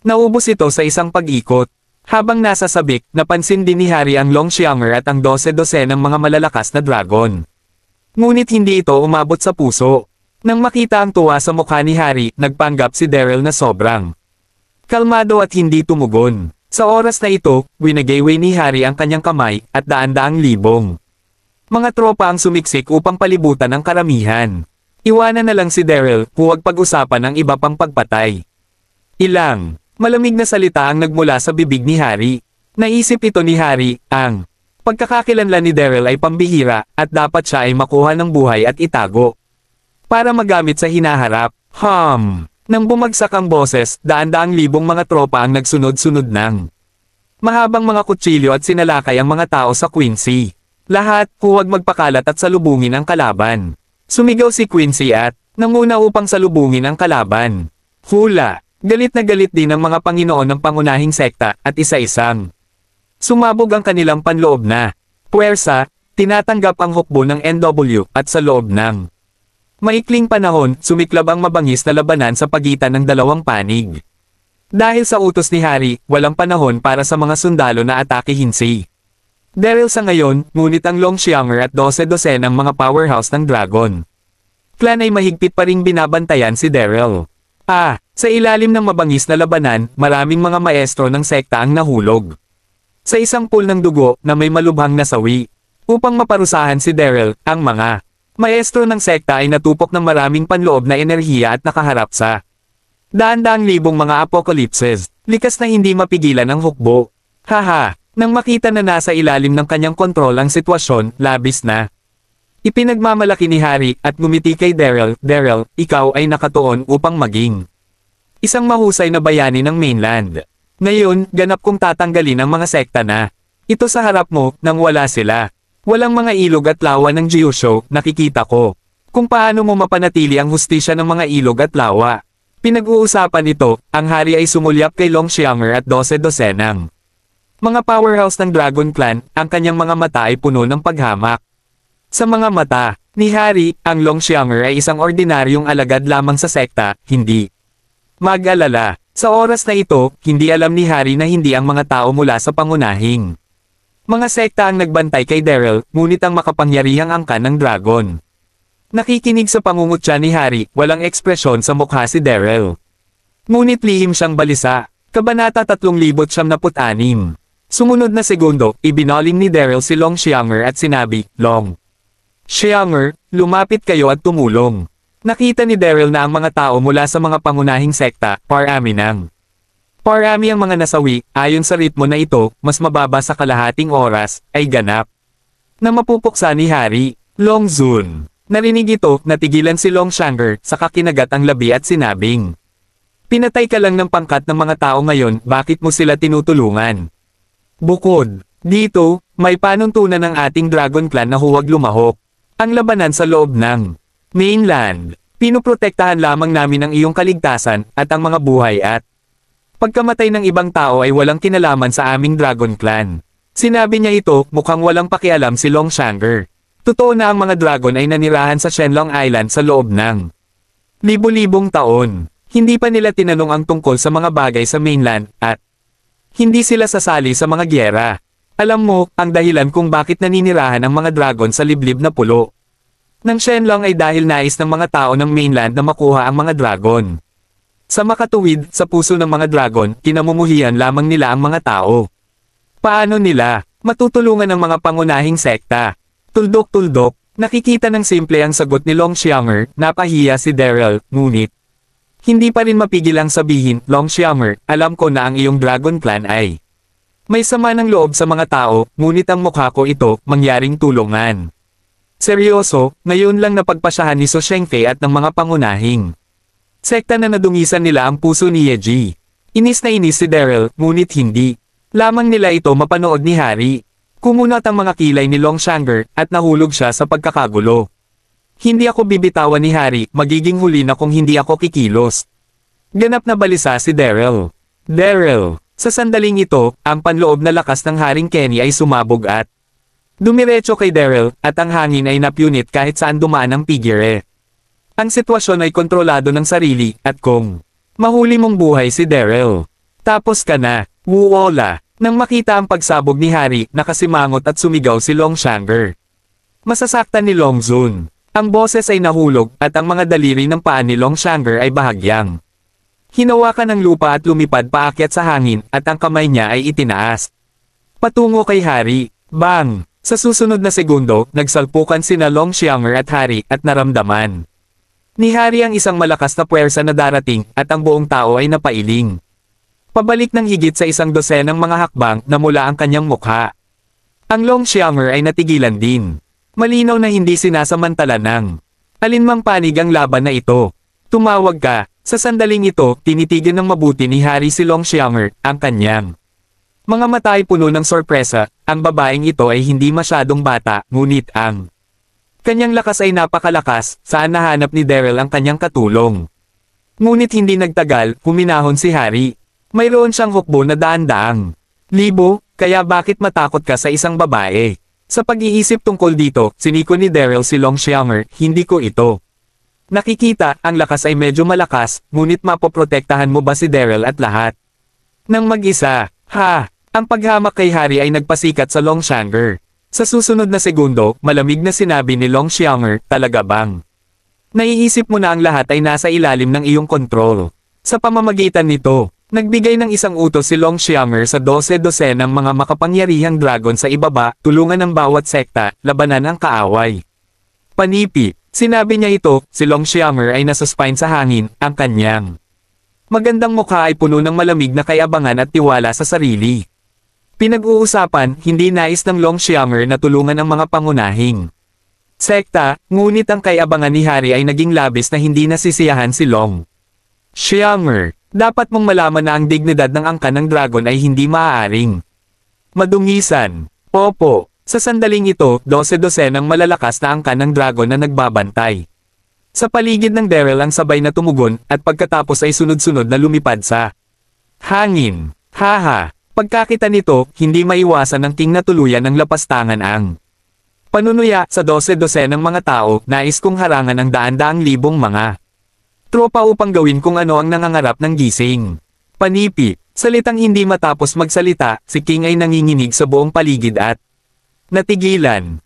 Naubos ito sa isang pag-ikot. Habang nasa sabik, napansin din ni Harry ang Longshanner at ang dose-dosen ng mga malalakas na dragon. Ngunit hindi ito umabot sa puso. Nang makita ang tuwa sa mukha ni Harry, nagpanggap si Daryl na sobrang kalmado at hindi tumugon. Sa oras na ito, winagayway ni Harry ang kanyang kamay, at daan-daang libong mga tropa ang sumiksik upang palibutan ang karamihan. Iwanan na lang si Daryl, huwag pag-usapan ang iba pang pagpatay. Ilang malamig na salita ang nagmula sa bibig ni Harry. Naisip ito ni Harry, ang pagkakakilanlan ni Daryl ay pambihira, at dapat siya ay makuha ng buhay at itago para magamit sa hinaharap. Nang bumagsak ang boses, daan-daang libong mga tropa ang nagsunod-sunod ng mahabang mga kutsilyo at sinalakay ang mga tao sa Quincy. Lahat, huwag magpakalat at salubungin ang kalaban. Sumigaw si Quincy at nanguna upang salubungin ang kalaban. Hula! Galit na galit din ang mga Panginoon ng pangunahing sekta, at isa-isang sumabog ang kanilang panloob na puwersa, tinatanggap ang hukbo ng NW, at sa loob ng maikling panahon, sumiklab ang mabangis na labanan sa pagitan ng dalawang panig. Dahil sa utos ni Harry, walang panahon para sa mga sundalo na atakihin si Daryl sa ngayon, ngunit ang Longshanner at dose-dosen ng mga powerhouse ng Dragon Clan ay mahigpit pa ring binabantayan si Daryl. Sa ilalim ng mabangis na labanan, maraming mga maestro ng sekta ang nahulog sa isang pool ng dugo na may malubhang nasawi. Upang maparusahan si Daryl, ang mga maestro ng sekta ay natupok ng maraming panloob na enerhiya at nakaharap sa daan-daang libong mga apocalypses. Likas na hindi mapigilan ang hukbo. Nang makita na nasa ilalim ng kanyang kontrol ang sitwasyon, labis na ipinagmamalaki ni Harry at ngumiti kay Daryl. Daryl, ikaw ay nakatuon upang maging isang mahusay na bayani ng mainland. Ngayon, ganap kong tatanggalin ang mga sekta na ito sa harap mo, nang wala sila. Walang mga ilog at lawa ng Gyusho, nakikita ko kung paano mo mapanatili ang hustisya ng mga ilog at lawa. Pinag-uusapan ito, ang hari ay sumulyap kay Longshanner at dose-dosenang mga powerhouse ng Dragon Clan, ang kanyang mga mata ay puno ng paghamak. Sa mga mata ni Harry, ang Longshanner ay isang ordinaryong alagad lamang sa sekta, hindi mag-alala. Sa oras na ito, hindi alam ni Harry na hindi ang mga tao mula sa pangunahing mga sekta ang nagbantay kay Daryl, ngunit ang makapangyarihang angkan ng dragon. Nakikinig sa pangungutya ni Harry, walang ekspresyon sa mukha si Daryl. Ngunit lihim siyang balisa. Kabanata 376. Sumunod na segundo, ibinaling ni Daryl si Longshanner at sinabi, Longshanner, lumapit kayo at tumulong. Nakita ni Daryl na ang mga tao mula sa mga pangunahing sekta, parami ang mga nasawi, ayon sa ritmo na ito, mas mababa sa kalahating oras, ay ganap na mapupuksa ni Hari Longzun. Narinig ito, natigilan si Longshanger, saka kinagat ang labi at sinabing, "Pinatay ka lang ng pangkat ng mga tao ngayon, bakit mo sila tinutulungan?" Bukod dito, may panuntunan ng ating Dragon Clan na huwag lumahok. Ang labanan sa loob ng mainland, pinuprotektahan lamang namin ang iyong kaligtasan, at ang mga buhay at pagkamatay ng ibang tao ay walang kinalaman sa aming Dragon Clan. Sinabi niya ito, mukhang walang pakialam si Longshanger. Totoo na ang mga dragon ay nanirahan sa Shenlong Island sa loob ng libu-libong taon. Hindi pa nila tinanong ang tungkol sa mga bagay sa mainland, at hindi sila sasali sa mga gyera. Alam mo, ang dahilan kung bakit naninirahan ang mga dragon sa liblib na pulo ng Shenlong ay dahil nais ng mga tao ng mainland na makuha ang mga dragon. Sa makatuwid, sa puso ng mga dragon, kinamumuhian lamang nila ang mga tao. Paano nila matutulungan ang mga pangunahing sekta? Tuldok-tuldok, nakikita ng simple ang sagot ni Longshanger, napahiya si Daryl, ngunit hindi pa rin mapigil ang sabihin, "Longshanger, alam ko na ang iyong Dragon Clan ay may sama ng loob sa mga tao, ngunit ang mukha ko ito, mangyaring tulungan." Seryoso, ngayon lang napagpasyahan ni So Shengfei at ng mga pangunahing sekta na nadungisan nila ang puso ni Yeji. Inis na inis si Daryl, ngunit hindi lamang nila ito mapanood ni Hari. Kumunat ang mga kilay ni Longshanger, at nahulog siya sa pagkakagulo. "Hindi ako bibitawan ni Hari, magiging huli na kung hindi ako kikilos." Ganap na balisa si Daryl. Daryl, sa sandaling ito, ang panloob na lakas ng Haring Kenny ay sumabog at dumiretso kay Daryl, at ang hangin ay napyunit kahit saan dumaan ang pigire. Ang sitwasyon ay kontrolado ng sarili, at kung mahuli mong buhay si Daryl, tapos ka na, Wuola. Nang makita ang pagsabog ni Hari, nakasimangot at sumigaw si Longshanger. Masasaktan ni Longzun. Ang boses ay nahulog, at ang mga daliri ng paa ni Longshanger ay bahagyang hinawakan ng lupa at lumipad paakyat sa hangin, at ang kamay niya ay itinaas patungo kay Hari. Bang! Sa susunod na segundo, nagsalpukan sina Longshanger at Hari, at naramdaman ni Hari ang isang malakas na puwersa na darating, at ang buong tao ay napailing pabalik ng higit sa 100 mga hakbang na mula ang kanyang mukha. Ang Longshanger ay natigilan din. Malinaw na hindi sinasamantala ng alinmang panig ang laban na ito. "Tumawag ka." Sa sandaling ito, tinitigan ng mabuti ni Hari si Longshanger, ang kanyang mga mata ay puno ng sorpresa. Ang babaeng ito ay hindi masyadong bata, ngunit ang kanyang lakas ay napakalakas, saan nahanap ni Daryl ang kanyang katulong. Ngunit hindi nagtagal, huminahon si Hari. Mayroon siyang hukbo na daan-daang libo, kaya bakit matakot ka sa isang babae? Sa pag-iisip tungkol dito, siniko ni Daryl si Longshanger, "Hindi ko ito nakikita, ang lakas ay medyo malakas, ngunit mapoprotektahan mo ba si Daryl at lahat nang mag-isa?" Ha! Ang paghamak kay Hari ay nagpasikat sa Longshanger. Sa susunod na segundo, malamig na sinabi ni Longshanger, "Talaga bang naiisip mo na ang lahat ay nasa ilalim ng iyong kontrol?" Sa pamamagitan nito, nagbigay ng isang utos si Longshanger sa 12 ng mga makapangyarihang dragon sa ibaba, tulungan ng bawat sekta, labanan ang kaaway. Panipi, sinabi niya ito, si Longshanger ay nasa spine sa hangin, ang kanyang magandang mukha ay puno ng malamig na kayabangan at tiwala sa sarili. Pinag-uusapan, hindi nais ng Longshanger na tulungan ang mga pangunahing sekta, ngunit ang kayabangan ni Hari ay naging labis na hindi nasisiyahan si Longshanger. Dapat mong malaman na ang dignidad ng angkan ng dragon ay hindi maaaring madungisan. Opo, sa sandaling ito, 12 ng malalakas na angkan ng dragon na nagbabantay sa paligid ng Daryl ang sabay na tumugon, at pagkatapos ay sunod-sunod na lumipad sa hangin. Haha, pagkakita nito, hindi maiwasan ng king na tuluyan ng lapastangan ang panunuya sa 12 ng mga tao, nais kong harangan ang daan-daang libong mga tropa upang gawin kung ano ang nangangarap ng gising. Panipi, salitang hindi matapos magsalita, si King ay nanginginig sa buong paligid at natigilan.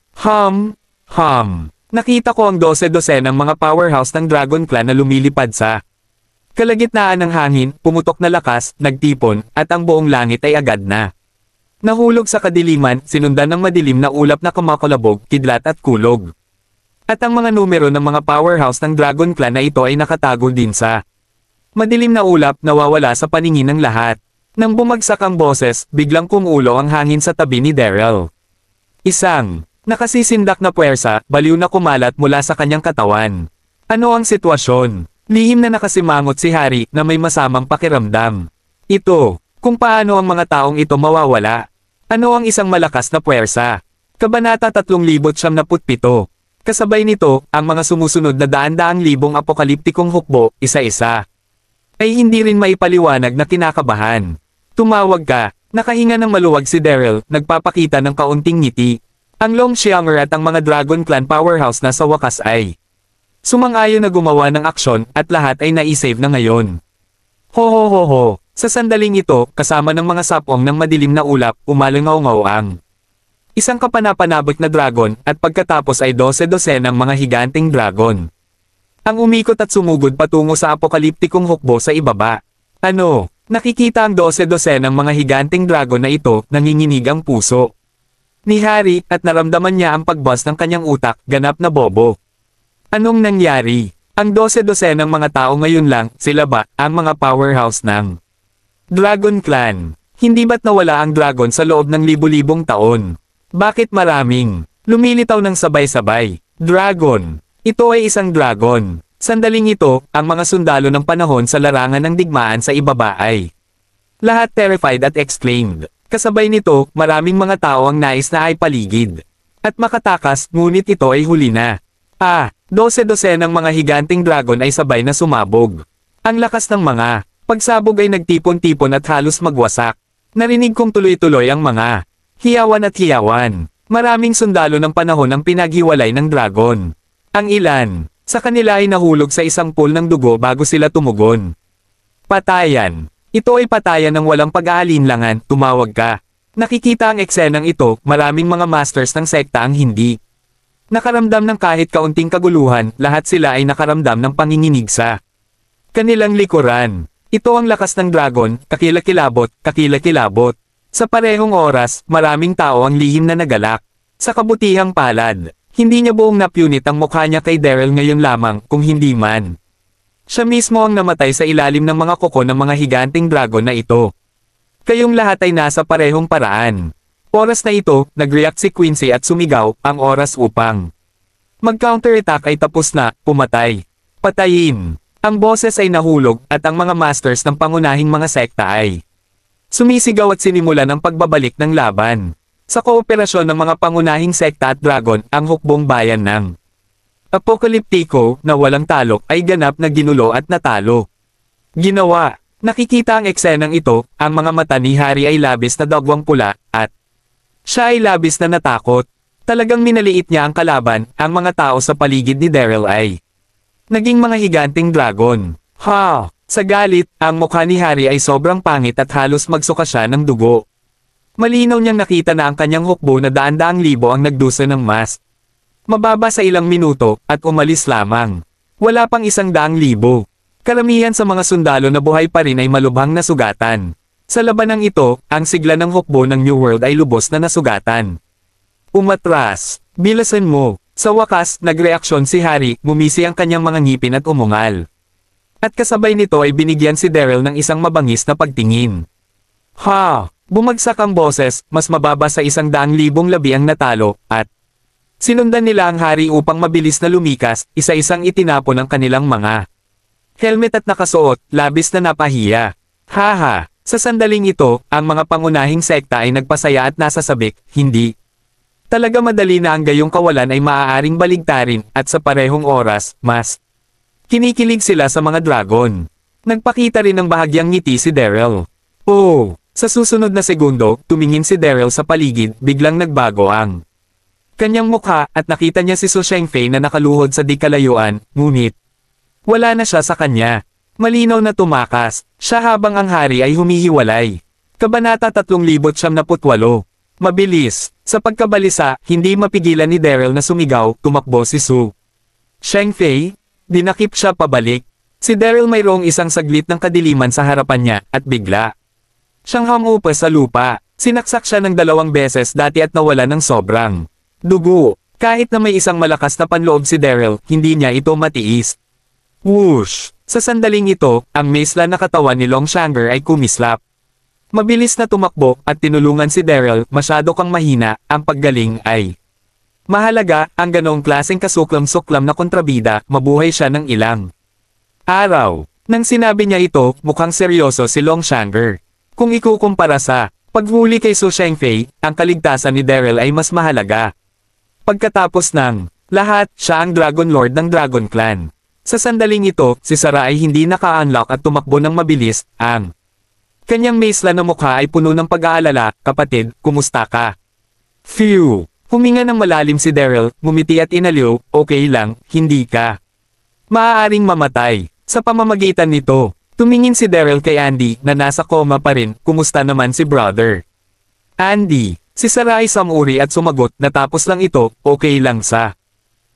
Nakita ko ang 12 ng mga powerhouse ng Dragon Clan na lumilipad sa kalagitnaan ng hangin, pumutok na lakas, nagtipon, at ang buong langit ay agad na nahulog sa kadiliman, sinundan ng madilim na ulap na kumakalabog, kidlat at kulog. At ang mga numero ng mga powerhouse ng Dragon Clan na ito ay nakatago din sa madilim na ulap na nawawala sa paningin ng lahat. Nang bumagsak ang boses, biglang kumulo ang hangin sa tabi ni Daryl. Isang nakasisindak na puwersa, baliw na kumalat mula sa kanyang katawan. Ano ang sitwasyon? Lihim na nakasimangot si Harry na may masamang pakiramdam. Ito, kung paano ang mga taong ito mawawala. Ano ang isang malakas na puwersa? Kabanata 3,097. Kasabay nito, ang mga sumusunod na daan-daang libong apokaliptikong hukbo, isa-isa. Ay hindi rin maipaliwanag na kinakabahan. Tumawag ka, nakahinga ng maluwag si Daryl, nagpapakita ng kaunting ngiti. Ang Longshanner at ang mga Dragon Clan powerhouse na sa wakas ay sumang-ayon na gumawa ng aksyon at lahat ay naisave na ngayon. Ho ho ho ho, sa sandaling ito, kasama ng mga sapong ng madilim na ulap, umalangaw-ngaw ang isang kapanapanabik na dragon at pagkatapos ay 12 ng mga higanteng dragon. Ang umikot at sumugod patungo sa apokaliptikong hukbo sa ibaba. Ano, nakikita ang 12 ng mga higanteng dragon na ito, nanginginig ang puso ni Harry at naramdaman niya ang pagbas ng kanyang utak, ganap na bobo. Anong nangyari? Ang 12 ng mga tao ngayon lang, sila ba, ang mga powerhouse ng Dragon Clan? Hindi ba't nawala ang dragon sa loob ng libu-libong taon? Bakit maraming lumilitaw ng sabay-sabay? Dragon. Ito ay isang dragon. Sandaling ito, ang mga sundalo ng panahon sa larangan ng digmaan sa ibaba ay lahat terrified at exclaimed. Kasabay nito, maraming mga tao ang nais na ay paligid at makatakas, ngunit ito ay huli na. 12 ng mga higanting dragon ay sabay na sumabog. Ang lakas ng mga pagsabog ay nagtipon-tipon at halos magwasak. Narinig kong tuloy-tuloy ang mga hiyawan at hiyawan. Maraming sundalo ng panahon ang pinaghiwalay ng dragon. Ang ilan sa kanila ay nahulog sa isang pool ng dugo bago sila tumugon. Patayan. Ito ay patayan ng walang pag-aalinlangan, tumawag ka. Nakikita ang eksenang ito, maraming mga masters ng sekta ang hindi nakaramdam ng kahit kaunting kaguluhan, lahat sila ay nakaramdam ng panginginig sa kanilang likuran. Ito ang lakas ng dragon, kakilakilabot, kakilakilabot. Sa parehong oras, maraming tao ang lihim na nagalak. Sa kabutihang palad, hindi niya buong napunit ang mukha niya kay Daryl ngayon lamang, kung hindi man siya mismo ang namatay sa ilalim ng mga kuko ng mga higanting dragon na ito. Kayong lahat ay nasa parehong paraan. Oras na ito, nag-react si Quincy at sumigaw, ang oras upang mag-counterattack ay tapos na, pumatay. Patayin. Ang boses ay nahulog, at ang mga masters ng pangunahing mga sekta ay sumisigaw at sinimulan ang pagbabalik ng laban. Sa kooperasyon ng mga pangunahing sekta at dragon, ang hukbong bayan ng Apokaliptiko, na walang talo, ay ganap na ginulo at natalo. Ginawa. Nakikita ang eksenang ito, ang mga mata ni Harry ay labis na dagwang pula, at siya ay labis na natakot. Talagang minaliit niya ang kalaban, ang mga tao sa paligid ni Daryl ay naging mga higanting dragon. Sa galit, ang mukha ni Harry ay sobrang pangit at halos magsuka siya ng dugo. Malinaw niyang nakita na ang kanyang hukbo na daan-daang libo ang nagdusa ng mask. Mababa sa ilang minuto, at umalis lamang. Wala pang 100,000. Karamihan sa mga sundalo na buhay pa rin ay malubhang nasugatan. Sa labanang ito, ang sigla ng hukbo ng New World ay lubos na nasugatan. Umatras. Bilasan mo. Sa wakas, nagreaksyon si Harry, ngumisi ang kanyang mga ngipin at umungal. At kasabay nito ay binigyan si Daryl ng isang mabangis na pagtingin. Bumagsak ang boses, mas mababa sa 100,000 labi ang natalo, at sinundan nila ang Harry upang mabilis na lumikas, isa-isang itinapon ang kanilang mga helmet at nakasuot, labis na napahiya. Sa sandaling ito, ang mga pangunahing sekta ay nagpasaya at nasasabik, hindi talaga madali na ang gayong kawalan ay maaaring baligtarin, at sa parehong oras, mas kinikilig sila sa mga dragon. Nagpakita rin ng bahagyang ngiti si Daryl. Sa susunod na segundo, tumingin si Daryl sa paligid, biglang nagbago ang kanyang mukha, at nakita niya si Su Shengfei na nakaluhod sa di kalayuan, ngunit wala na siya sa kanya. Malinaw na tumakas siya habang ang hari ay humihiwalay. Kabanata 3,098. Mabilis. Sa pagkabalisa, hindi mapigilan ni Daryl na sumigaw, tumakbo si Su Shengfei. Dinakip siya pabalik. Si Daryl mayroong isang saglit ng kadiliman sa harapan niya, at bigla siyang hamupa sa lupa. Sinaksak siya ng 2 beses dati at nawala ng sobrang dugo. Kahit na may isang malakas na panloob si Daryl, hindi niya ito matiis. Whoosh! Sa sandaling ito, ang maesla na katawan ni Longshanger ay kumislap. Mabilis na tumakbo at tinulungan si Daryl, masyado kang mahina, ang paggaling ay mahalaga, ang ganoong klaseng kasuklam-suklam na kontrabida, mabuhay siya ng ilang araw. Nang sinabi niya ito, mukhang seryoso si Longshanger. Kung ikukumpara sa paghuli kay Su Shengfei, ang kaligtasan ni Daryl ay mas mahalaga. Pagkatapos ng lahat, siya ang Dragon Lord ng Dragon Clan. Sa sandaling ito, si Sarah ay hindi naka-unlock at tumakbo ng mabilis, ang kanyang maesla na mukha ay puno ng pag-aalala, kapatid, kumusta ka? Phew! Huminga ng malalim si Daryl, ngumiti at inaliw, okay lang, hindi ka maaaring mamatay. Sa pamamagitan nito, tumingin si Daryl kay Andy na nasa coma pa rin, kumusta naman si brother? Andy, si Sarah ay samuri at sumagot, natapos lang ito, okay lang sa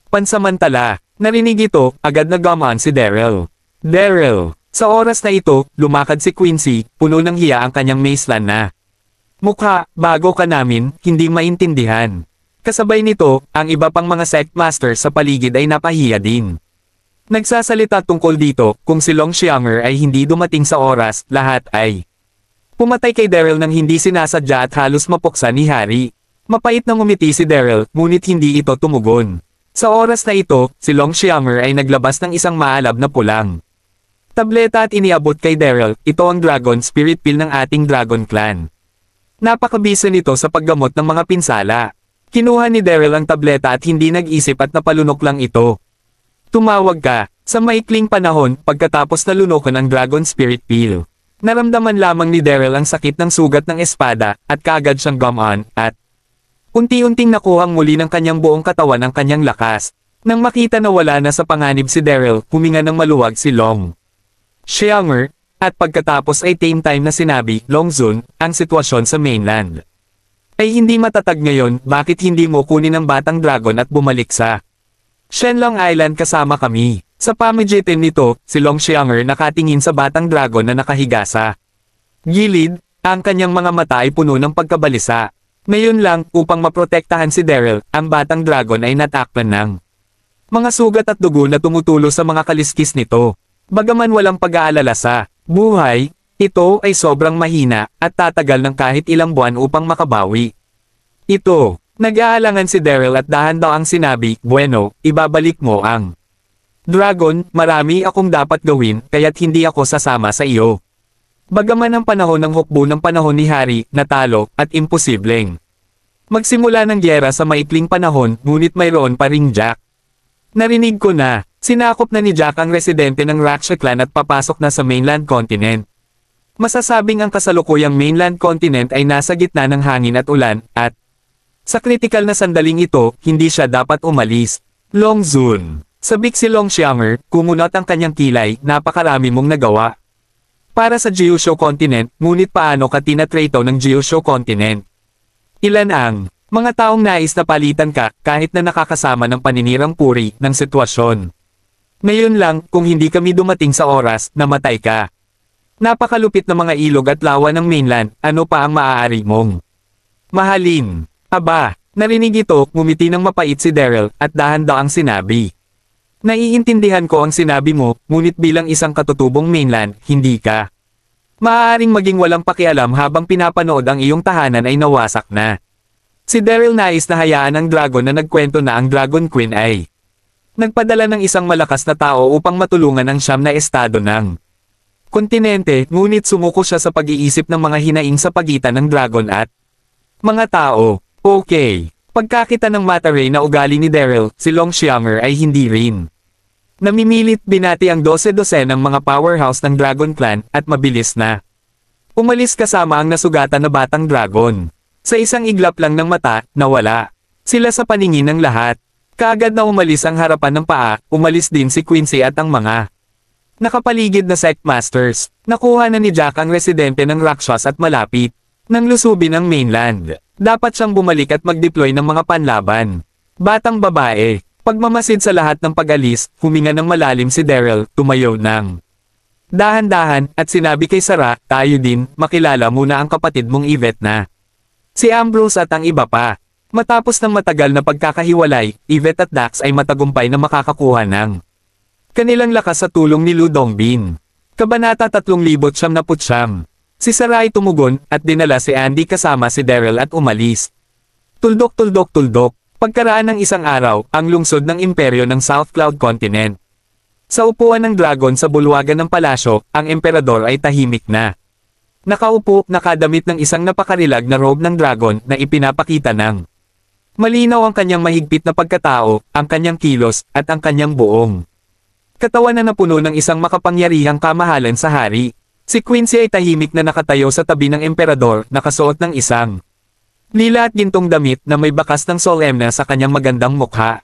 pansamantala. Narinig ito, agad na gamaan si Daryl. Daryl, sa oras na ito, lumakad si Quincy, puno ng hiya ang kanyang maeslan na mukha, bago ka namin, hindi maintindihan. Kasabay nito, ang iba pang mga sect master sa paligid ay napahiya din. Nagsasalita tungkol dito, kung si Longshanger ay hindi dumating sa oras, lahat ay pumatay kay Daryl nang hindi sinasadya at halos mapuksa ni Harry. Mapait na ngumiti si Daryl, ngunit hindi ito tumugon. Sa oras na ito, si Longshanger ay naglabas ng isang maalab na pulang tableta at iniabot kay Daryl, ito ang Dragon Spirit Pill ng ating Dragon Clan. Napakabisa nito sa paggamot ng mga pinsala. Kinuha ni Daryl ang tableta at hindi nag-isip at napalunok lang ito. Tumawag ka, sa maikling panahon, pagkatapos na lunukan ang Dragon Spirit Pill. Naramdaman lamang ni Daryl ang sakit ng sugat ng espada, at kaagad siyang gumaan, at unti-unting nakuhang muli ng kanyang buong katawan ang kanyang lakas. Nang makita na wala na sa panganib si Daryl, huminga ng maluwag si Longshanger, at pagkatapos ay tame time na sinabi, Longzun, ang sitwasyon sa mainland ay hindi matatag ngayon, bakit hindi mo kunin ang batang dragon at bumalik sa Shenlong Island kasama kami. Sa pamagitan nito, si Longshanger nakatingin sa batang dragon na nakahiga sa gilid, ang kanyang mga mata ay puno ng pagkabalisa. Ngayon lang, upang maprotektahan si Daryl, ang batang dragon ay natakpan ng mga sugat at dugo na tumutulo sa mga kaliskis nito. Bagaman walang pag-aalala sa buhay, ito ay sobrang mahina, at tatagal ng kahit ilang buwan upang makabawi. Ito. Nag-aalangan si Daryl at dahan daw ang sinabi, bueno, ibabalik mo ang dragon, marami akong dapat gawin, kaya't hindi ako sasama sa iyo. Bagaman ang panahon ng hukbo ng panahon ni Harry, natalo, at imposibleng magsimula ng gyera sa maikling panahon, ngunit mayroon pa ring Jack. Narinig ko na, sinakop na ni Jack ang residente ng Raksha Clan at papasok na sa mainland continent. Masasabing ang kasalukuyang mainland continent ay nasa gitna ng hangin at ulan, at sa kritikal na sandaling ito, hindi siya dapat umalis. Longzun. Sabik si Longshanger, kumunot ang kanyang kilay, napakarami mong nagawa para sa Gyusho Continent, ngunit paano ka tinatrato ng Gyusho Continent? Ilan ang mga taong nais na palitan ka, kahit na nakakasama ng paninirang puri ng sitwasyon? Ngayon lang, kung hindi kami dumating sa oras, namatay ka. Napakalupit na mga ilog at lawa ng mainland, ano pa ang maaari mong mahalin? Aba, narinig ito, ngumiti ng mapait si Daryl, at dahan-dahang sinabi. Naiintindihan ko ang sinabi mo, ngunit bilang isang katutubong mainland, hindi ka maaaring maging walang pakialam habang pinapanood ang iyong tahanan ay nawasak na. Si Daryl nais na hayaan ang dragon na nagkwento na ang Dragon Queen ay nagpadala ng isang malakas na tao upang matulungan ang siyam na estado ng kontinente, ngunit sumuko siya sa pag-iisip ng mga hinaing sa pagitan ng dragon at mga tao. Okay. Pagkakita ng mataray na ugali ni Daryl, si Longshanger ay hindi rin namimilit, binati ang 12 ng mga powerhouse ng Dragon Clan, at mabilis na umalis kasama ang nasugatan na batang dragon. Sa isang iglap lang ng mata, nawala sila sa paningin ng lahat. Kaagad na umalis ang harapan ng paa, umalis din si Quincy at ang mga nakapaligid na sect masters. Nakuha na ni Jack ang residente ng Rakshas at malapit nang lusubin ang mainland. Dapat siyang bumalik at mag-deploy ng mga panlaban. Batang babae. Pagmamasid sa lahat ng pag-alis, huminga ng malalim si Daryl, tumayo ng dahan-dahan, at sinabi kay Sarah, tayo din, makilala muna ang kapatid mong Yvette na si Ambrose at ang iba pa. Matapos ng matagal na pagkakahiwalay, Yvette at Dax ay matagumpay na makakakuha ng kanilang lakas sa tulong ni Lu Dongbin. Kabanata 3099. Si Sarah ay tumugon, at dinala si Andy kasama si Daryl at umalis. Tuldok. Pagkaraan ng isang araw, ang lungsod ng imperyo ng South Cloud Continent. Sa upuan ng dragon sa bulwagan ng palasyo, ang emperador ay tahimik na. Nakaupo, nakadamit ng isang napakarilag na robe ng dragon na ipinapakita ng malinaw ang kanyang mahigpit na pagkatao, ang kanyang kilos, at ang kanyang buong katawan na napuno ng isang makapangyarihang kamahalan sa hari. Si Quincy ay tahimik na nakatayo sa tabi ng emperador, nakasuot ng isang lila at gintong damit na may bakas ng solemna sa kanyang magandang mukha.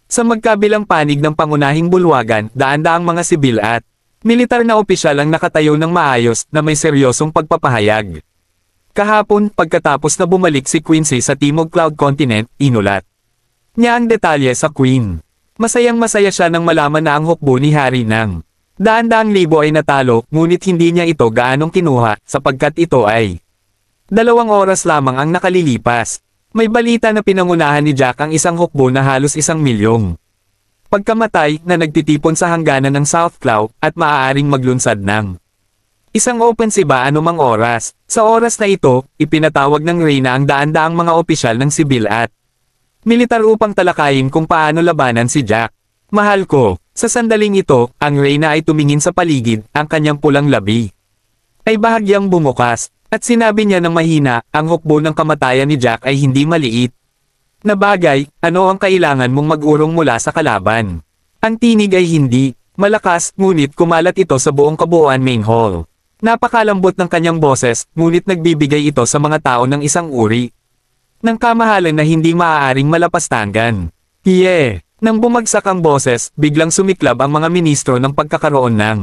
Sa magkabilang panig ng pangunahing bulwagan, daan-daang mga sibil at militar na opisyal ang nakatayo ng maayos na may seryosong pagpapahayag. Kahapon, pagkatapos na bumalik si Quincy sa Timog Cloud Continent, inulat niya ang detalye sa Queen. Masayang-masaya siya nang malaman na ang hukbo ni Hari ng daan-daang libo ay natalo, ngunit hindi niya ito gaanong kinuha, sapagkat ito ay 2 oras lamang ang nakalilipas. May balita na pinangunahan ni Jack ang isang hukbo na halos 1 milyong pagkamatay na nagtitipon sa hangganan ng South Cloud at maaaring maglunsad ng isang opensiba anumang oras. Sa oras na ito, ipinatawag ng Reyna ang daan-daang mga opisyal ng sibil at militar upang talakayin kung paano labanan si Jack. Mahal ko, sa sandaling ito, ang Reyna ay tumingin sa paligid, ang kanyang pulang labi ay bahagyang bumukas, at sinabi niya ng mahina, ang hukbo ng kamatayan ni Jack ay hindi maliit na bagay. Ano ang kailangan mong mag-urong mula sa kalaban? Ang tinig ay hindi malakas, ngunit kumalat ito sa buong kabuuan main hall. Napakalambot ng kanyang boses, ngunit nagbibigay ito sa mga tao ng isang uri ng kamahalan na hindi maaaring malapastangan. Nang bumagsak ang boses, biglang sumiklab ang mga ministro ng pagkakaroon ng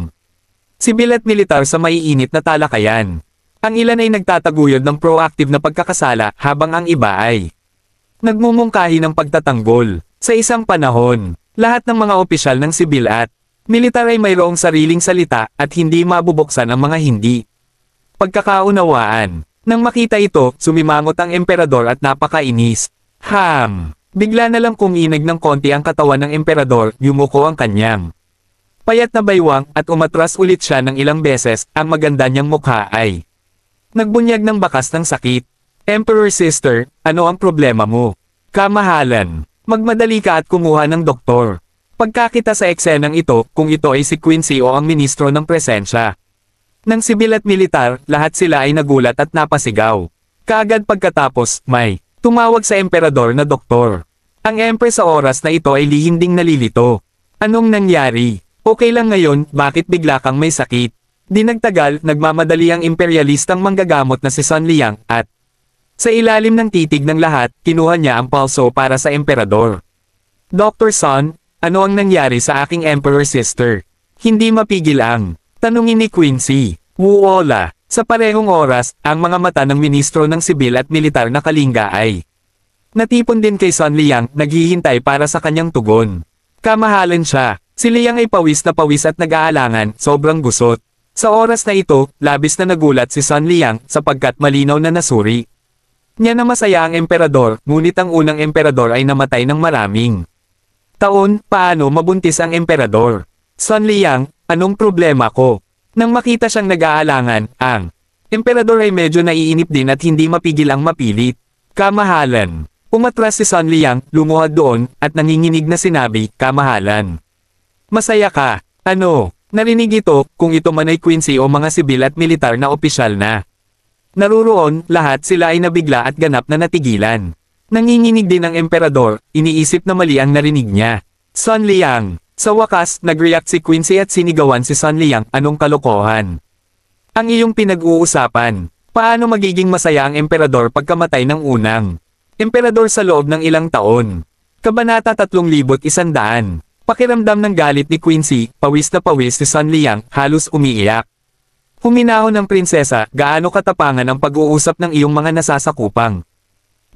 sibil at militar sa maiinit na talakayan. Ang ilan ay nagtataguyod ng proactive na pagkakasala, habang ang iba ay nagmumungkahi ng pagtatanggol. Sa isang panahon, lahat ng mga opisyal ng sibil at militar ay mayroong sariling salita at hindi mabubuksan ang mga hindi pagkakaunawaan. Nang makita ito, sumimangot ang emperador at napakainis. Bigla na lang kuminig ng konti ang katawan ng emperador, yumuko ang kanyang payat na baywang at umatras ulit siya ng ilang beses. Ang maganda niyang mukha ay nagbunyag ng bakas ng sakit. Emperor Sister, ano ang problema mo? Kamahalan, magmadali ka at kumuha ng doktor. Pagkakita sa eksenang ito, kung ito ay si Quincy o ang ministro ng presensya ng sibil at militar, lahat sila ay nagulat at napasigaw. Kaagad pagkatapos, may tumawag sa emperador na doktor. Ang empress sa oras na ito ay lihim ding nalilito. Anong nangyari? Okay lang ngayon, bakit bigla kang may sakit? Di nagtagal, nagmamadali ang imperialistang manggagamot na si Sun Liang at sa ilalim ng titig ng lahat, kinuha niya ang pulso para sa emperador. Dr. Sun, ano ang nangyari sa aking emperor sister? Hindi mapigil ang tanungin ni Quincy. Wala. Sa parehong oras, ang mga mata ng ministro ng sibil at militar na Kalinga ay natipon din kay Sun Liang, naghihintay para sa kanyang tugon. Kamahalan siya. Si Liang ay pawis na pawis at nag-aalangan, sobrang gusot. Sa oras na ito, labis na nagulat si Sun Liang sapagkat malinaw na nasuri niya na masaya ang emperador, ngunit ang unang emperador ay namatay ng maraming taon. Paano mabuntis ang emperador? Sun Liang, anong problema ko? Nang makita siyang nag-aalangan, ang emperador ay medyo naiinip din at hindi mapigil ang mapilit. Kamahalan. Umatras si Sun Liang, lumuhad doon, at nanginginig na sinabi, Kamahalan. Masaya ka. Ano? Narinig ito, kung ito man ay Quincy o mga sibil at militar na opisyal na naruroon, lahat sila ay nabigla at ganap na natigilan. Nanginginig din ang emperador, iniisip na mali ang narinig niya. Sun Liang. Sa wakas, nag-react si Quincy at sinigawan si Sun Liang, anong kalokohan? Ang iyong pinag-uusapan. Paano magiging masaya ang emperador pagkamatay ng unang emperador sa loob ng ilang taon? Kabanata 3100. Pakiramdam ng galit ni Quincy, pawis na pawis si Sun Liang, halos umiiyak. Huminahon ng prinsesa, gaano katapangan ang pag-uusap ng iyong mga nasasakupang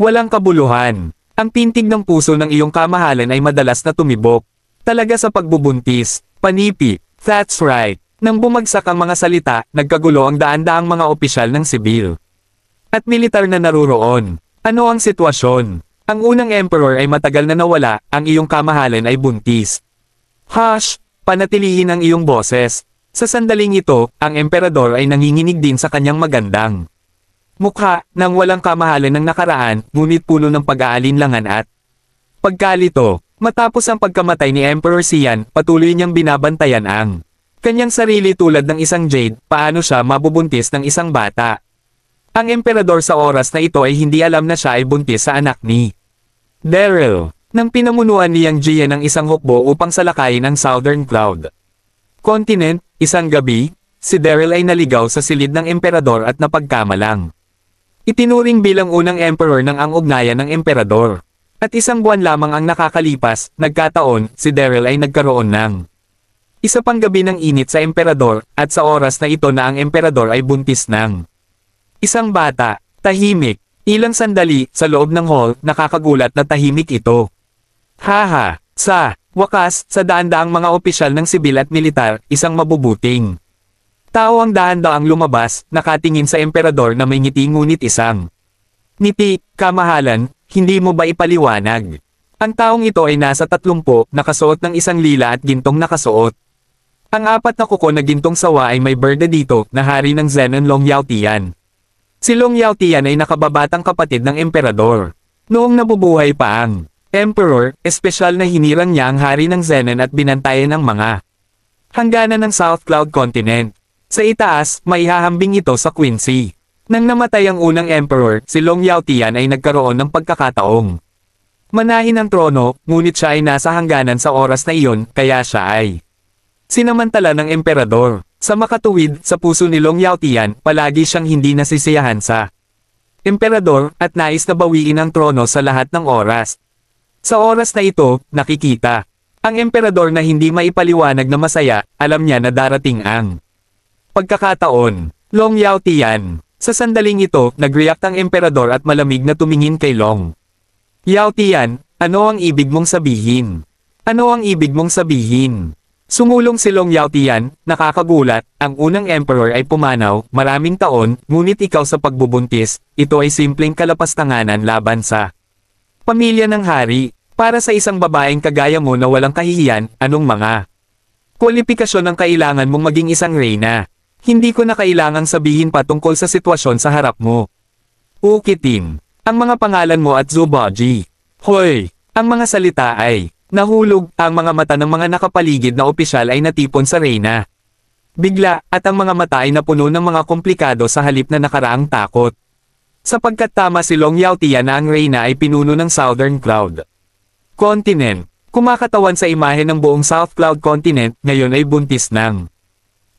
walang kabuluhan. Ang tintig ng puso ng iyong kamahalan ay madalas na tumibok. Talaga sa pagbubuntis. Panipi. That's right. Nang bumagsak ang mga salita, nagkagulo ang daan-daang mga opisyal ng sibil at militar na naruroon. Ano ang sitwasyon? Ang unang emperor ay matagal na nawala, ang iyong kamahalan ay buntis. Hush! Panatilihin ang iyong boses. Sa sandaling ito, ang emperador ay nanginginig din sa kanyang magandang mukha, nang walang kamahalan ng nakaraan, ngunit puno ng pag-aalinlangan at pagkalito. Matapos ang pagkamatay ni Emperor Xian, patuloy niyang binabantayan ang kanyang sarili tulad ng isang jade, paano siya mabubuntis ng isang bata. Ang emperador sa oras na ito ay hindi alam na siya ay buntis sa anak ni Daryl, nang pinamunuan niyang Jia ng isang hukbo upang salakayin ang Southern Cloud Continent. Isang gabi, si Daryl ay naligaw sa silid ng emperador at napagkamalang itinuring bilang unang emperor ng ang ugnayan ng emperador. At isang buwan lamang ang nakakalipas, nagkataon, si Daryl ay nagkaroon ng isa pang gabi ng init sa emperador, at sa oras na ito na ang emperador ay buntis ng isang bata. Tahimik. Ilang sandali, sa loob ng hall, nakakagulat na tahimik ito. Haha! Sa wakas, sa daan-daang mga opisyal ng sibil at militar, isang mabubuting tao ang dahan-daang lumabas, nakatingin sa emperador na may ngiti ngunit isang ngiti. Kamahalan, hindi mo ba ipaliwanag? Ang taong ito ay nasa 30, nakasuot ng isang lila at gintong nakasuot. Ang 4 na kuko na gintong sawa ay may birda dito, na hari ng Zenon Long Yaotian. Si Long Yaotian ay nakababatang kapatid ng emperador. Noong nabubuhay pa ang emperor, espesyal na hinirang niya ang hari ng Zenon at binantayan ng mga hangganan ng South Cloud Continent. Sa itaas, maihahambing ito sa Quincy. Nang namatay ang unang emperor, si Long Yaotian ay nagkaroon ng pagkakataong manahin ang trono, ngunit siya ay nasa hangganan sa oras na iyon, kaya siya ay sinamantala ng emperador. Sa makatuwid, sa puso ni Long Yaotian, palagi siyang hindi nasisiyahan sa emperador, at nais na bawiin ang trono sa lahat ng oras. Sa oras na ito, nakikita ang emperador na hindi maipaliwanag na masaya, alam niya na darating ang pagkakataon. Long Yaotian. Sa sandaling ito, nag-react ang emperador at malamig na tumingin kay Long Yaotian. Ano ang ibig mong sabihin? Ano ang ibig mong sabihin? Sumulong si Long Yaotian, nakakagulat, ang unang emperor ay pumanaw, maraming taon, ngunit ikaw sa pagbubuntis, ito ay simpleng kalapastanganan laban sa pamilya ng hari. Para sa isang babaeng kagaya mo na walang kahihiyan, anong mga kwalifikasyon ang kailangan mong maging isang reyna? Hindi ko na kailangang sabihin pa tungkol sa sitwasyon sa harap mo. Ukitin ang mga pangalan mo at Zubaji. Hoy! Ang mga salita ay nahulog, ang mga mata ng mga nakapaligid na opisyal ay natipon sa reyna. Bigla, at ang mga mata ay napuno ng mga komplikado sa halip na nakaraang takot. Sapagkat tama si Long Yaotian na ang reyna ay pinuno ng Southern Cloud Continent. Kumakatawan sa imahe ng buong South Cloud Continent, ngayon ay buntis ng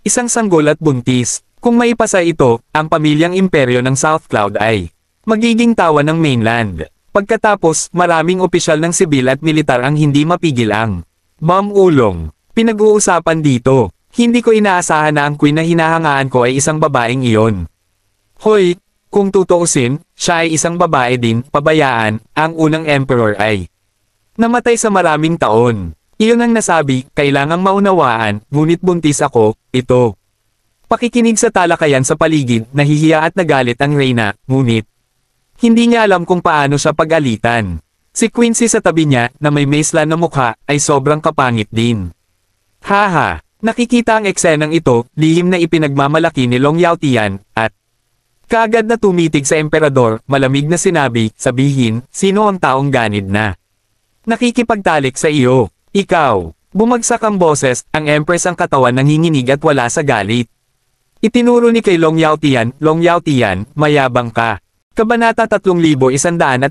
isang sanggol at buntis. Kung maipasa ito, ang pamilyang imperyo ng South Cloud ay magiging tawa ng mainland. Pagkatapos, maraming opisyal ng sibil at militar ang hindi mapigil ang ulong. Pinag-uusapan dito. Hindi ko inaasahan na ang queen na hinahangaan ko ay isang babaeng iyon. Hoy, kung tutuusin, siya ay isang babae din, pabayaan, ang unang emperor ay namatay sa maraming taon. Iyon ang nasabi, kailangang maunawaan, ngunit buntis ako, ito. Pakikinig sa talakayan sa paligid, nahihiya at nagalit ang reyna, ngunit hindi niya alam kung paano siya pag-alitan. Si Quincy sa tabi niya, na may maesla na mukha, ay sobrang kapangit din. Haha, nakikita ang eksenang ito, lihim na ipinagmamalaki ni Long Yaotian, at kaagad na tumitig sa emperador, malamig na sinabi, sabihin, sino ang taong ganid na nakikipagtalik sa iyo? Ikaw. Bumagsak ang boses, ang empress ang katawan nanginginig at wala sa galit. Itinuro ni kay Long Yaotian, Long Yaotian, mayabang ka. Kabanata 3101.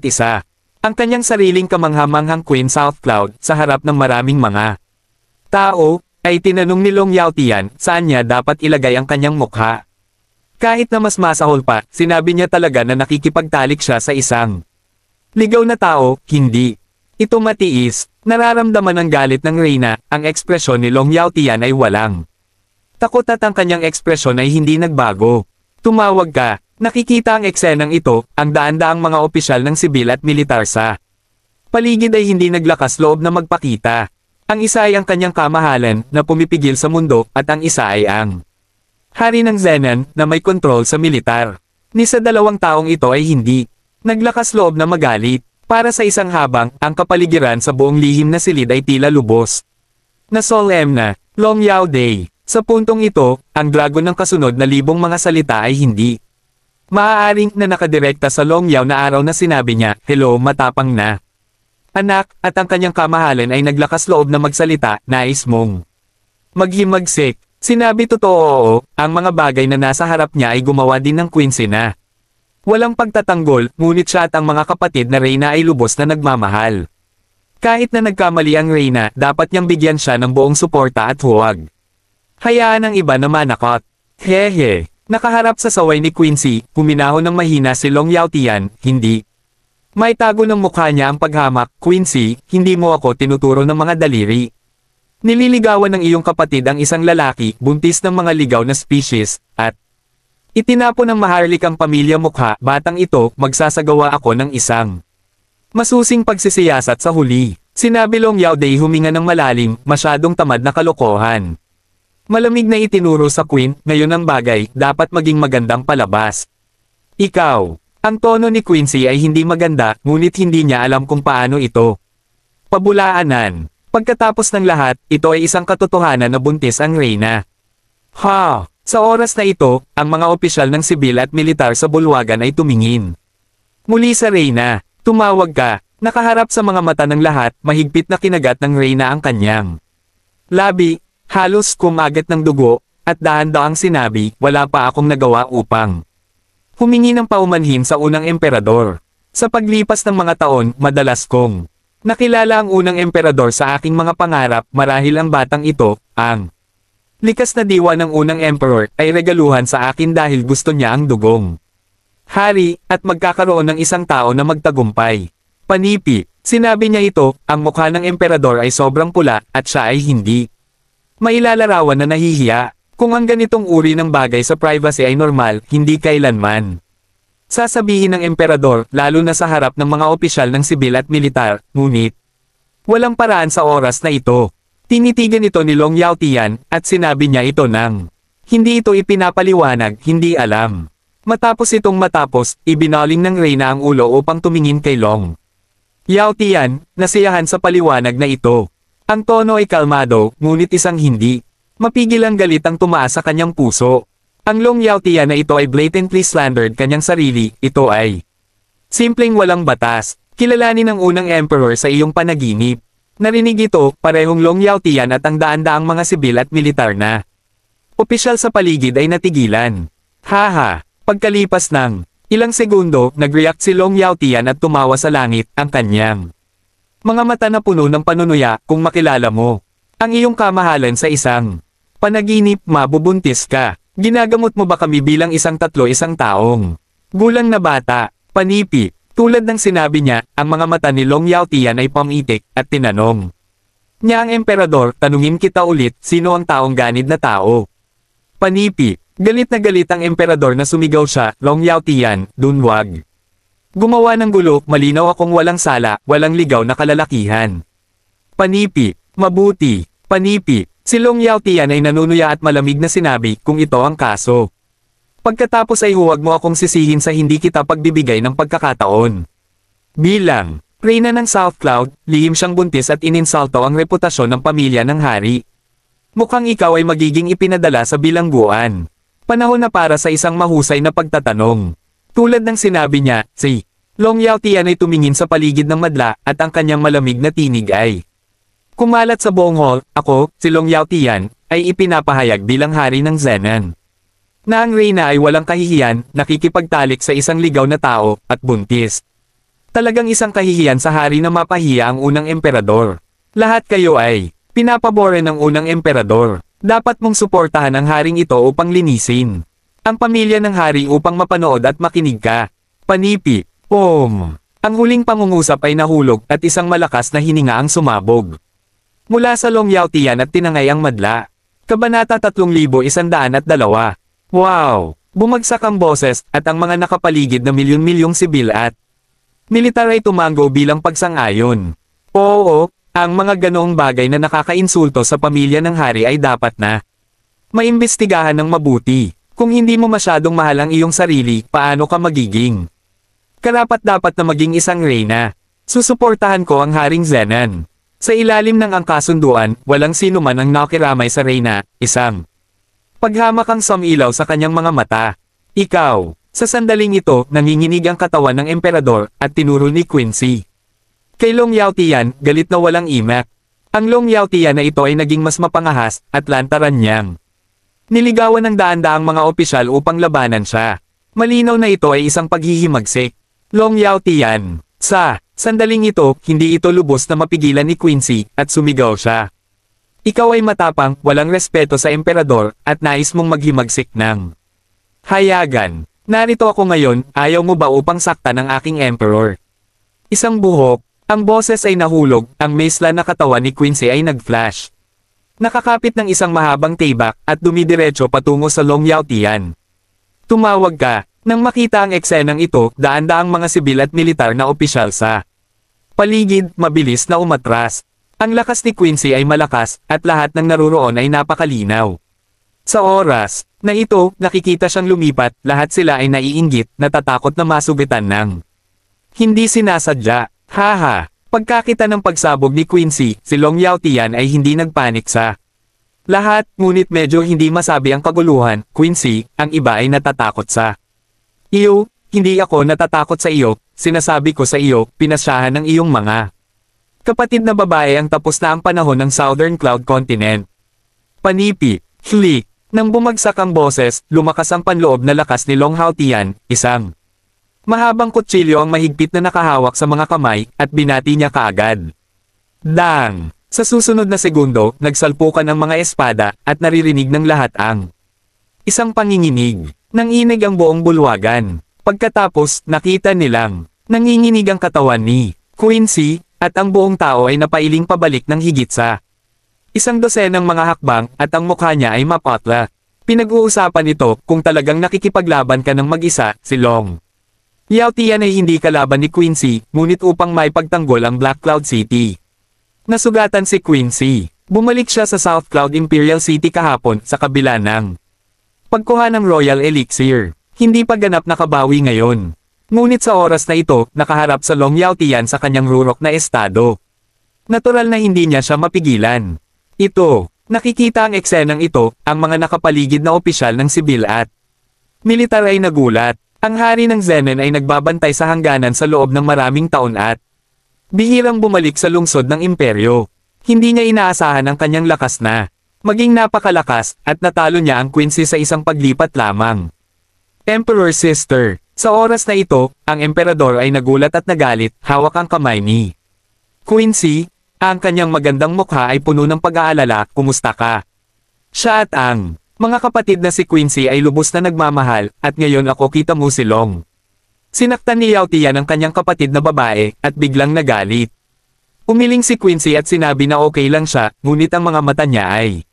Ang kanyang sariling kamanghamanghang Queen South Cloud, sa harap ng maraming mga tao, ay tinanong ni Long Yaotian, saan niya dapat ilagay ang kanyang mukha. Kahit na mas masahol pa, sinabi niya talaga na nakikipagtalik siya sa isang ligaw na tao, hindi. Ito matiis. Nararamdaman ng galit ng reyna, ang ekspresyon ni Long Yaotian ay walang takot at ang kanyang ekspresyon ay hindi nagbago. Tumawag ka. Nakikita ang eksenang ito, ang daan-daang mga opisyal ng sibil at militar sa paligid ay hindi naglakas loob na magpakita. Ang isa ay ang kanyang kamahalan, na pumipigil sa mundo, at ang isa ay ang hari ng Zenon, na may kontrol sa militar. Ni sa dalawang taong ito ay hindi naglakas loob na magalit. Para sa isang habang, ang kapaligiran sa buong lihim na silid ay tila lubos na solemn na Long Yao Day. Sa puntong ito, ang dragon ng kasunod na libong mga salita ay hindi maaaring na nakadirekta sa Long Yao na araw na sinabi niya, "Hello, matapang na anak," at ang kanyang kamahalan ay naglakas loob na magsalita, "Nais mong maghimagsik." Sinabi totoo oo, ang mga bagay na nasa harap niya ay gumawa din ng Quincy na walang pagtatanggol, ngunit siya at ang mga kapatid na Reyna ay lubos na nagmamahal. Kahit na nagkamali ang Reyna, dapat niyang bigyan siya ng buong suporta at huwag hayaan ang iba na manakot. Hehe. Nakaharap sa saway ni Quincy, huminahon ng mahina si Long Yao Tian, "Hindi. May tago ng mukha niya ang paghamak, Quincy, hindi mo ako tinuturo ng mga daliri. Nililigawan ng iyong kapatid ang isang lalaki, buntis ng mga ligaw na species, at itinapon ng maharlik ang pamilya mukha, batang ito, magsasagawa ako ng isang masusing pagsisiyasat sa huli." Sinabi Long Yao Day huminga ng malalim, masyadong tamad na kalokohan. Malamig na itinuro sa Queen, ngayon ang bagay, dapat maging magandang palabas. Ikaw. Ang tono ni Quincy ay hindi maganda, ngunit hindi niya alam kung paano ito pabulaanan. Pagkatapos ng lahat, ito ay isang katotohanan na buntis ang Reyna. Sa oras na ito, ang mga opisyal ng sibil at militar sa bulwagan ay tumingin muli sa Reyna. Tumawag ka. Nakaharap sa mga mata ng lahat, mahigpit na kinagat ng Reyna ang kanyang labi. Halos kumagat ng dugo, at dahan-daang sinabi, "Wala pa akong nagawa upang humingi ng paumanhin sa unang emperador. Sa paglipas ng mga taon, madalas kong nakilala ang unang emperador sa aking mga pangarap, marahil ang batang ito, ang likas na diwa ng unang emperor, ay regaluhan sa akin dahil gusto niya ang dugong hari, at magkakaroon ng isang tao na magtagumpay." Panipi, sinabi niya ito, ang mukha ng emperador ay sobrang pula, at siya ay hindi mailalarawan na nahihiya. Kung ang ganitong uri ng bagay sa privacy ay normal, hindi kailanman sasabihin ng emperador, lalo na sa harap ng mga opisyal ng sibil at militar, ngunit walang paraan sa oras na ito. Tinitigan ito ni Long Yao Tian, at sinabi niya ito nang hindi ito ipinapaliwanag, hindi alam. Matapos ibinaling ng Reyna ang ulo upang tumingin kay Long Yao Tian, nasiyahan sa paliwanag na ito. Ang tono ay kalmado, ngunit isang hindi mapigil ang galit ang tumaas sa kanyang puso. Ang Long Yao Tian na ito ay blatantly slandered kanyang sarili, ito ay simpleng walang batas. Kilalanin ang unang emperor sa iyong panaginip. Narinig ito, parehong Long Yao Tian at ang daan-daang mga sibil at militar na opisyal sa paligid ay natigilan. Haha, pagkalipas ng ilang segundo, nag-react si Long Yao Tian at tumawa sa langit, ang kanyang mga mata na puno ng panunuya, "Kung makilala mo ang iyong kamahalan sa isang panaginip, mabubuntis ka. Ginagamot mo ba kami bilang isang taong gulang na bata?" Panipi, tulad ng sinabi niya, ang mga mata ni Long Yao Tian ay pumitik, at tinanong niya ang emperador, "Tanungin kita ulit, sino ang taong ganid na tao?" Panipi, galit na galit ang emperador na sumigaw siya, "Long Yao Tian, dunwag gumawa ng gulo, malinaw akong walang sala, walang ligaw na kalalakihan." Panipi, mabuti. Panipi, si Long Yao Tian ay nanunuya at malamig na sinabi, "Kung ito ang kaso, pagkatapos ay huwag mo akong sisihin sa hindi kita pagbibigay ng pagkakataon." Bilang Reyna ng South Cloud, lihim siyang buntis at ininsulto ang reputasyon ng pamilya ng hari. Mukhang ikaw ay magiging ipinadala sa bilangguan. Panahon na para sa isang mahusay na pagtatanong. Tulad ng sinabi niya, si Long Yao Tian ay tumingin sa paligid ng madla, at ang kanyang malamig na tinig ay kumalat sa buong hall. Ako, si Long Yao Tian, ay ipinapahayag bilang hari ng Zenan na ang Reyna ay walang kahihiyan, nakikipagtalik sa isang ligaw na tao, at buntis. Talagang isang kahihiyan sa hari na mapahiya ang unang emperador. Lahat kayo ay pinapabore ng unang emperador. Dapat mong suportahan ang haring ito upang linisin ang pamilya ng hari upang mapanood at makinig ka. Panipi, ang huling pangungusap ay nahulog at isang malakas na hininga ang sumabog mula sa Long Yao Tian at tinangay ang madla. Kabanata 3102. Wow! Bumagsak ang boses, at ang mga nakapaligid na milyon-milyong sibil at militar ay tumango bilang pagsang-ayon. Oo, ang mga ganoong bagay na nakakainsulto sa pamilya ng hari ay dapat na maimbestigahan ng mabuti. Kung hindi mo masyadong mahal ang iyong sarili, paano ka magiging karapat-dapat na maging isang Reyna? Susuportahan ko ang Haring Zenan. Sa ilalim ng ang kasunduan, walang sino man ang nakiramay sa reyna, isang paghamak ang sumilaw sa kanyang mga mata. Ikaw, sa sandaling ito, nanginginig ang katawan ng emperador, at tinuro ni Quincy. Kay Long Yaotian, galit na walang imak. Ang Long Yaotian na ito ay naging mas mapangahas, at lantaran niyang niligawan ng daan-daang mga opisyal upang labanan siya. Malinaw na ito ay isang paghihimagsik. Long Yaotian. Sa sandaling ito, hindi ito lubos na mapigilan ni Quincy, at sumigaw siya. Ikaw ay matapang, walang respeto sa emperador, at nais mong maghimagsik ng hayagan. Narito ako ngayon, ayaw mo ba upang saktan ang aking emperor? Isang buhok, ang boses ay nahulog, ang mesla na katawan ni Quincy ay nag-flash. Nakakapit ng isang mahabang tibak, at dumidiretso patungo sa Long Yaotian. Tumawag ka. Nang makita ang eksenang ito, daan-daang mga sibil at militar na opisyal sa paligid, mabilis na umatras. Ang lakas ni Quincy ay malakas, at lahat ng naruroon ay napakalinaw. Sa oras na ito, nakikita siyang lumipat, lahat sila ay naiinggit, natatakot na masubitan ng hindi sinasadya. Haha! Pagkakita ng pagsabog ni Quincy, si Long Yaotian ay hindi nagpanik sa lahat, ngunit medyo hindi masabi ang kaguluhan. Quincy, ang iba ay natatakot sa iyo, hindi ako natatakot sa iyo, sinasabi ko sa iyo, pinasyahan ng iyong mga kapatid na babae ang tapos na ang panahon ng Southern Cloud Continent. Panipi, flick, nang bumagsak ang boses, lumakas ang panloob na lakas ni Long Yaotian, isang mahabang kutsilyo ang mahigpit na nakahawak sa mga kamay, at binati niya kaagad. Dang! Sa susunod na segundo, nagsalpukan ang mga espada, at naririnig ng lahat ang isang panginginig. Nanginig ang buong bulwagan. Pagkatapos, nakita nilang nanginginig ang katawan ni Quincy, at ang buong tao ay napailing pabalik ng higit sa isang dosenang mga hakbang, at ang mukha niya ay mapatla. Pinag-uusapan ito kung talagang nakikipaglaban ka ng mag-isa, si Long Yaotian ay hindi kalaban ni Quincy, ngunit upang may pagtanggol ang Black Cloud City. Nasugatan si Quincy. Bumalik siya sa South Cloud Imperial City kahapon sa kabila ng pagkuha ng Royal Elixir. Hindi pa ganap nakabawi ngayon. Ngunit sa oras na ito, nakaharap sa Long Yaotian sa kanyang rurok na estado. Natural na hindi niya siya mapigilan. Ito, nakikita ang eksenang ito, ang mga nakapaligid na opisyal ng sibil at militar ay nagulat. Ang hari ng Zenan ay nagbabantay sa hangganan sa loob ng maraming taon at bihirang bumalik sa lungsod ng imperyo. Hindi niya inaasahan ang kanyang lakas na maging napakalakas, at natalo niya ang Quincy sa isang paglipat lamang. Emperor Sister. Sa oras na ito, ang emperador ay nagulat at nagalit, hawak ang kamay ni Quincy. Ang kanyang magandang mukha ay puno ng pag-aalala, kumusta ka? Siya at ang mga kapatid na si Quincy ay lubos na nagmamahal, at ngayon ako kita mo si Long. Sinaktan ni Yaotian ang kanyang kapatid na babae, at biglang nagalit. Umiling si Quincy at sinabi na okay lang siya, ngunit ang mga mata niya ay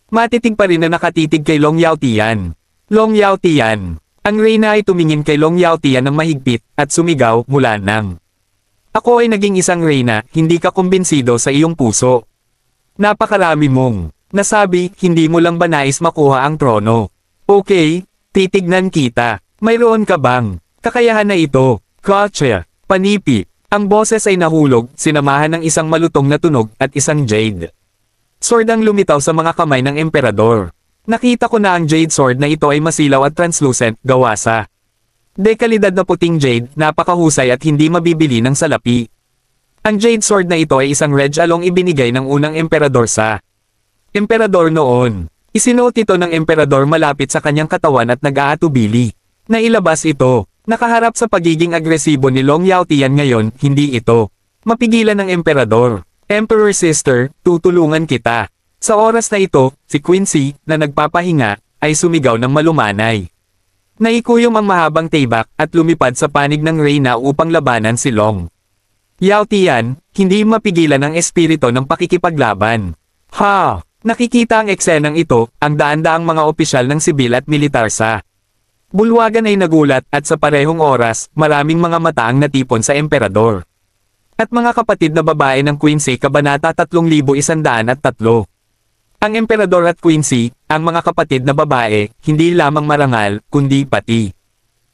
matitig pa rin na nakatitig kay Long Yaotian. Long Yaotian. Ang reyna ay tumingin kay Long Yaotian ng mahigpit, at sumigaw, mula nang ako ay naging isang reyna, hindi ka kumbinsido sa iyong puso. Napakarami mong nasabi, hindi mo lang ba nais makuha ang trono? Okay, titignan kita. Mayroon ka bang kakayahan na ito? Gotcha. Panipi. Ang boses ay nahulog, sinamahan ng isang malutong na tunog, at isang jade sword ang lumitaw sa mga kamay ng emperador. Nakita ko na ang jade sword na ito ay masilaw at translucent, gawa sa dekalidad na puting jade, napakahusay at hindi mabibili ng salapi. Ang jade sword na ito ay isang red along ibinigay ng unang emperador sa emperador noon. Isinuot ito ng emperador malapit sa kanyang katawan at nag-aatubili. Nailabas ito. Nakaharap sa pagiging agresibo ni Long Yaotian ngayon, hindi ito mapigilan ng emperador. Emperor Sister, tutulungan kita. Sa oras na ito, si Quincy, na nagpapahinga, ay sumigaw ng malumanay. Naikuyom ang mahabang tibak, at lumipad sa panig ng reyna upang labanan si Long Yaotian. Hindi mapigilan ang espiritu ng pakikipaglaban. Ha! Nakikita ang eksenang ito, ang daan-daang mga opisyal ng sibil at militar sa bulwagan ay nagulat, at sa parehong oras, maraming mga mata ang natipon sa emperador. At mga kapatid na babae ng Quincy Kabanata 3103. Ang emperador at Quincy, ang mga kapatid na babae, hindi lamang marangal, kundi pati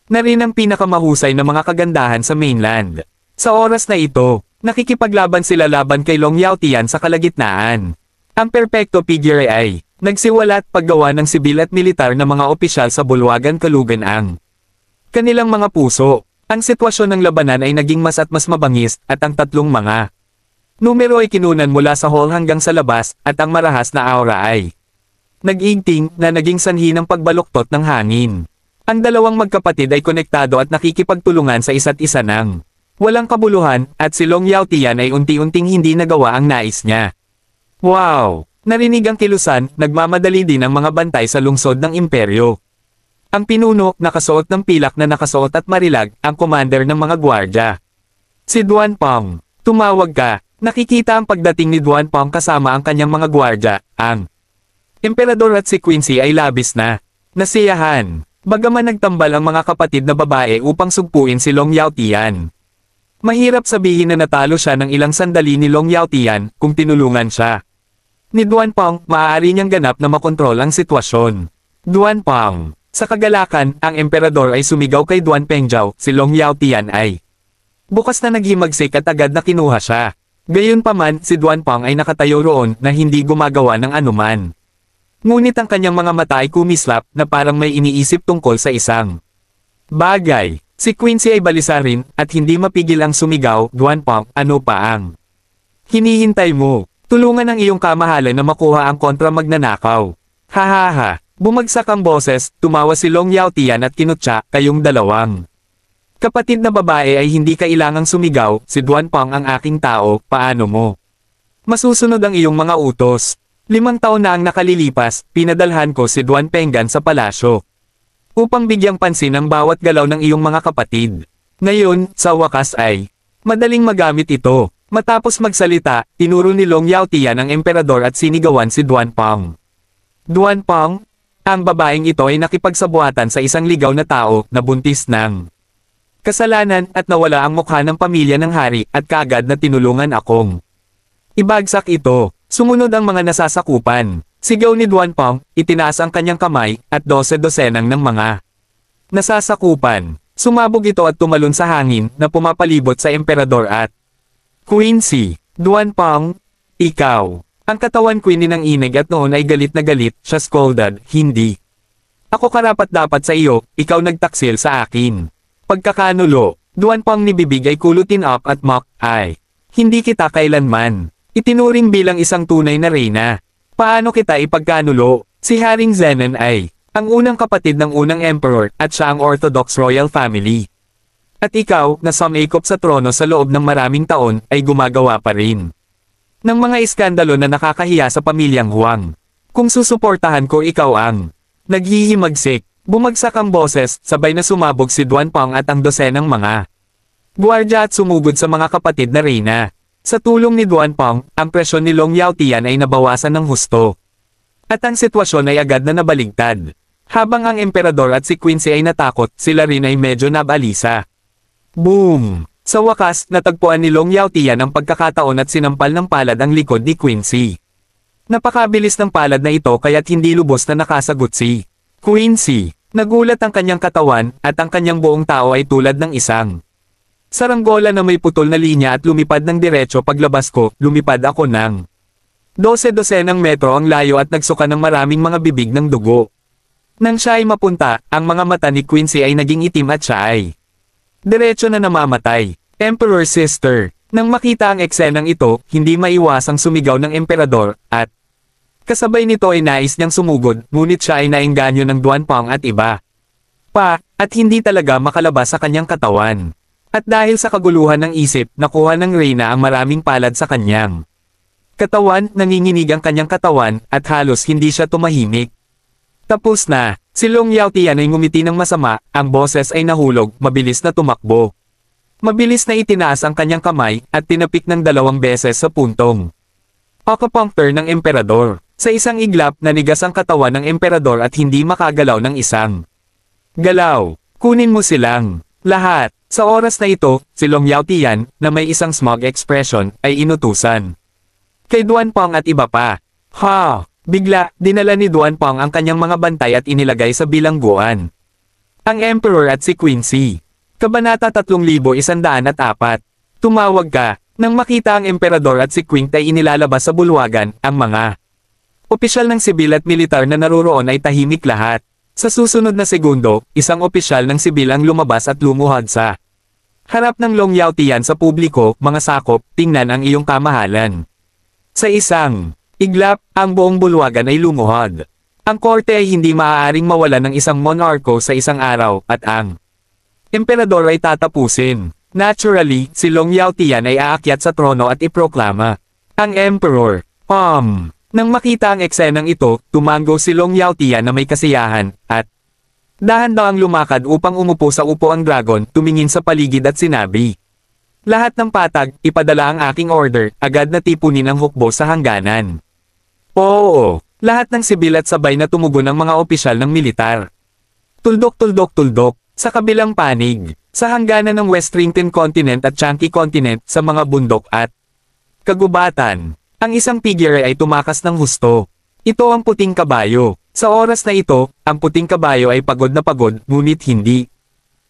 na rin ang pinakamahusay na mga kagandahan sa mainland. Sa oras na ito, nakikipaglaban sila laban kay Long Yaotian sa kalagitnaan. Ang perpekto figure ay nagsiwalat paggawa ng sibil at militar na mga opisyal sa bulwagan Kalugan ang kanilang mga puso. Ang sitwasyon ng labanan ay naging mas at mas mabangis at ang tatlong mga numero ay kinunan mula sa hall hanggang sa labas at ang marahas na aura ay nag-iigting na naging sanhi ng pagbaluktot ng hangin. Ang dalawang magkapatid ay konektado at nakikipagtulungan sa isa't isa ng walang kabuluhan at si Long Yaotian ay unti-unting hindi nagawa ang nais niya. Wow! Narinig ang kilusan, nagmamadali din ang mga bantay sa lungsod ng imperyo. Ang pinuno, nakasuot ng pilak na nakasuot at marilag, ang commander ng mga gwardya. Si Duan Pong. Tumawag ka. Nakikita ang pagdating ni Duan Pong kasama ang kanyang mga gwardya, ang emperador at si Quincy ay labis na nasiyahan. Bagaman nagtambal ang mga kapatid na babae upang sugpuin si Long Yaotian. Mahirap sabihin na natalo siya ng ilang sandali ni Long Yaotian kung tinulungan siya ni Duan Pong, maaari niyang ganap na makontrol ang sitwasyon. Duan Pong. Sa kagalakan, ang emperador ay sumigaw kay Duan Pengjiao, si Long Yaotian ay bukas na naghimagsik at agad na kinuha siya. Gayunpaman, si Duan Pong ay nakatayo roon na hindi gumagawa ng anuman. Ngunit ang kanyang mga mata ay kumislap na parang may iniisip tungkol sa isang bagay. Si Quincy ay balisa rin at hindi mapigil ang sumigaw, Duan Pong, ano pa ang hinihintay mo? Tulungan ang iyong kamahalan na makuha ang kontra magnanakaw. Hahaha. Bumagsak ang boses, tumawa si Long Yaotian at kinutya, kayong dalawang kapatid na babae ay hindi kailangang sumigaw, si Duan Pong ang aking tao, paano mo? Masusunod ang iyong mga utos. 5 taon na ang nakalilipas, pinadalhan ko si Duan Penggan sa palasyo upang bigyang pansin ang bawat galaw ng iyong mga kapatid. Ngayon, sa wakas ay madaling magamit ito. Matapos magsalita, tinuro ni Long Yaotian ang emperador at sinigawan si Duan Pong. Duan Pong? Ang babaeng ito ay nakipagsabuatan sa isang ligaw na tao na buntis ng kasalanan at nawala ang mukha ng pamilya ng hari at kaagad na tinulungan akong ibagsak ito. Sumunod ang mga nasasakupan. Sigaw ni Duan Pong, itinaas ang kanyang kamay at 12-dosenang ng mga nasasakupan. Sumabog ito at tumalon sa hangin na pumapalibot sa emperador at Quincy. Duan Pong, ikaw. Ang katawan Queenie ng inig at noon ay galit na galit, siya scolded, hindi. Ako karapat-dapat sa iyo, ikaw nagtaksil sa akin. Pagkakanulo, Duan Pong ni bibig ay kulutin up at mock, ay. Hindi kita kailanman itinuring bilang isang tunay na reyna. Paano kita ipagkanulo? Si Haring Zenon ay ang unang kapatid ng unang emperor at siya ang Orthodox royal family. At ikaw, na sumaikop sa trono sa loob ng maraming taon, ay gumagawa pa rin ng mga iskandalo na nakakahiya sa pamilyang Huang. Kung susuportahan ko ikaw ang naghihimagsik. Bumagsak ang boses, sabay na sumabog si Duan Pong at ang dosenang mga gwardya at sumugod sa mga kapatid na reyna. Sa tulong ni Duan Pong, ang presyon ni Long Yaotian ay nabawasan ng husto. At ang sitwasyon ay agad na nabaligtad. Habang ang emperador at si Quincy ay natakot, sila rin ay medyo nabalisa. Boom! Sa wakas, natagpuan ni Long Yaotian ang pagkakataon at sinampal ng palad ang likod ni Quincy. Napakabilis ng palad na ito kaya't hindi lubos na nakasagot si Quincy. Nagulat ang kanyang katawan at ang kanyang buong tao ay tulad ng isang saranggola na may putol na linya at lumipad ng diretso paglabas ko, lumipad ako ng 12-dosenang metro ang layo at nagsuka ng maraming mga bibig ng dugo. Nang siya ay mapunta, ang mga mata ni Quincy ay naging itim at siya ay diretso na namamatay. Emperor Sister. Nang makita ang eksenang ito, hindi maiwasang sumigaw ng emperador, at kasabay nito ay nais niyang sumugod, ngunit siya ay naengganyo ng Duan Pong at iba at hindi talaga makalabas sa kanyang katawan. At dahil sa kaguluhan ng isip, nakuha ng reyna ang maraming palad sa kanyang katawan, nanginginig ang kanyang katawan, at halos hindi siya tumahimik. Tapos na. Si Long Yaotian ay ngumiti ng masama, ang boses ay nahulog, mabilis na tumakbo. Mabilis na itinaas ang kanyang kamay, at tinapik ng 2 beses sa puntong acupuncture ng emperador. Sa isang iglap, nanigas ang katawan ng emperador at hindi makagalaw ng isang galaw. Kunin mo silang lahat. Sa oras na ito, si Long Yaotian, na may isang smug expression, ay inutusan kay Duan Pong at iba pa. Ha! Bigla, dinala ni Duan Pong ang kanyang mga bantay at inilagay sa bilangguan. Ang emperor at si Quincy. Kabanata 3104. Tumawag ka. Nang makita ang emperador at si Queen ay inilalabas sa bulwagan, ang mga opisyal ng sibil at militar na naroroon ay tahimik lahat. Sa susunod na segundo, isang opisyal ng sibil ang lumabas at lumuhod sa harap ng Long Yaotian sa publiko, mga sakop, tingnan ang iyong kamahalan. Sa isang iglap, ang buong bulwagan ay lumuhod. Ang korte ay hindi maaaring mawalan ng isang monarko sa isang araw, at ang emperador ay tatapusin. Naturally, si Long Yaotian ay aakyat sa trono at iproklama ang emperor. Nang makita ang eksenang ito, tumango si Long Yaotian na may kasiyahan, at dahan-dahang lumakad upang umupo sa upuang dragon, tumingin sa paligid at sinabi, "Lahat ng patag, ipadala ang aking order," agad na tipunin ang hukbo sa hangganan. Oo, lahat ng sibil at sabay na tumugon ang mga opisyal ng militar. Tuldok-tuldok-tuldok, sa kabilang panig, sa hangganan ng Westrington Continent at Changi Continent, sa mga bundok at kagubatan, ang isang figure ay tumakas ng husto. Ito ang puting kabayo. Sa oras na ito, ang puting kabayo ay pagod na pagod, ngunit hindi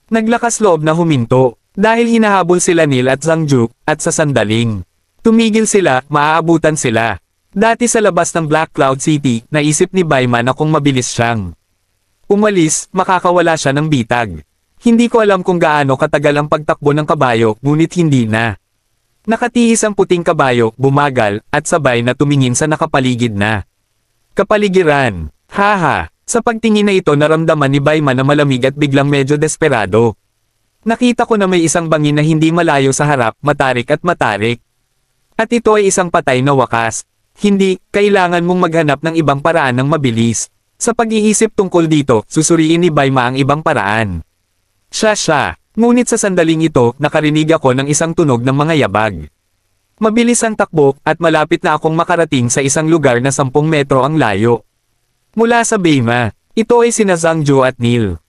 naglakas loob na huminto, dahil hinahabol sila Neil at Zhangju, at sa sandaling tumigil sila, maaabutan sila. Dati sa labas ng Black Cloud City, naisip ni Baiman na kung mabilis siyang umalis, makakawala siya ng bitag. Hindi ko alam kung gaano katagal ang pagtakbo ng kabayo, ngunit hindi na. Nakatiis ang puting kabayo, bumagal, at sabay na tumingin sa nakapaligid na kapaligiran. Haha, sa pagtingin na ito naramdaman ni Baiman na malamig at biglang medyo desperado. Nakita ko na may isang bangin na hindi malayo sa harap, matarik at matarik. At ito ay isang patay na wakas. Hindi, kailangan mong maghanap ng ibang paraan ng mabilis. Sa pag-iisip tungkol dito, susuriin ni Baima ang ibang paraan. Siya. Ngunit sa sandaling ito, nakarinig ako ng isang tunog ng mga yabag. Mabilis ang takbo, at malapit na akong makarating sa isang lugar na 10 metro ang layo. Mula sa Baima, ito ay sina Zhangju at Neil.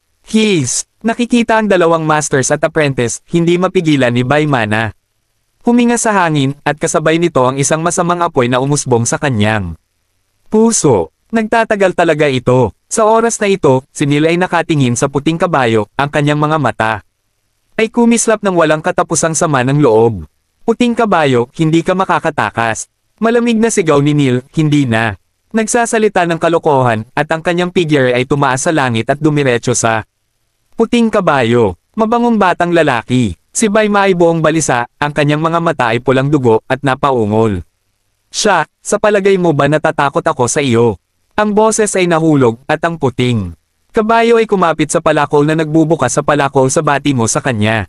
Nakikita ang dalawang masters at apprentice, hindi mapigilan ni Baima na huminga sa hangin, at kasabay nito ang isang masamang apoy na umusbong sa kanyang puso. Nagtatagal talaga ito. Sa oras na ito, si Neil ay nakatingin sa puting kabayo, ang kanyang mga mata ay kumislap ng walang katapusang sama ng loob. Puting kabayo, hindi ka makakatakas. Malamig na sigaw ni Neil, hindi na. Nagsasalita ng kalokohan, at ang kanyang figure ay tumaas sa langit at dumiretso sa puting kabayo. Mabangong batang lalaki. Si Baima ay buong balisa, ang kanyang mga mata ay pulang dugo, at napaungol. Siya, sa palagay mo ba natatakot ako sa iyo? Ang boses ay nahulog, at ang puting kabayo ay kumapit sa palakol na nagbubukas sa palakol sa bati mo sa kanya.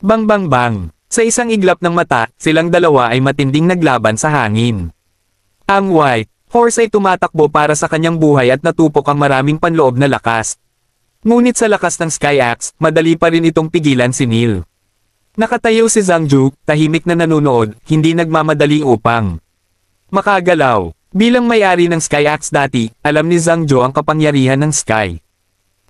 Bang bang bang! Sa isang iglap ng mata, silang dalawa ay matinding naglaban sa hangin. Ang White Horse ay tumatakbo para sa kanyang buhay at natupok ang maraming panloob na lakas. Ngunit sa lakas ng Sky Axe, madali pa rin itong pigilan si Neil. Nakatayo si Zhangju, tahimik na nanonood, hindi nagmamadali upang makagalaw. Bilang may-ari ng Sky Axe dati, alam ni Zhangju ang kapangyarihan ng Sky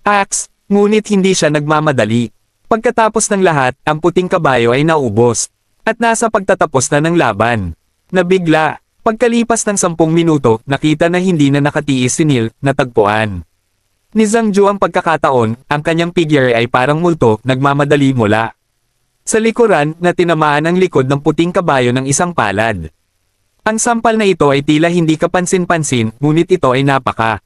Axe, ngunit hindi siya nagmamadali. Pagkatapos ng lahat, ang puting kabayo ay naubos. At nasa pagtatapos na ng laban. Nabigla, pagkalipas ng 10 minuto, nakita na hindi na nakatiis si Neil, natagpuan ni Zhangju ang pagkakataon, ang kanyang figure ay parang multo, nagmamadali mula sa likuran, na tinamaan ang likod ng puting kabayo ng isang palad. Ang sampal na ito ay tila hindi kapansin-pansin, ngunit ito ay napaka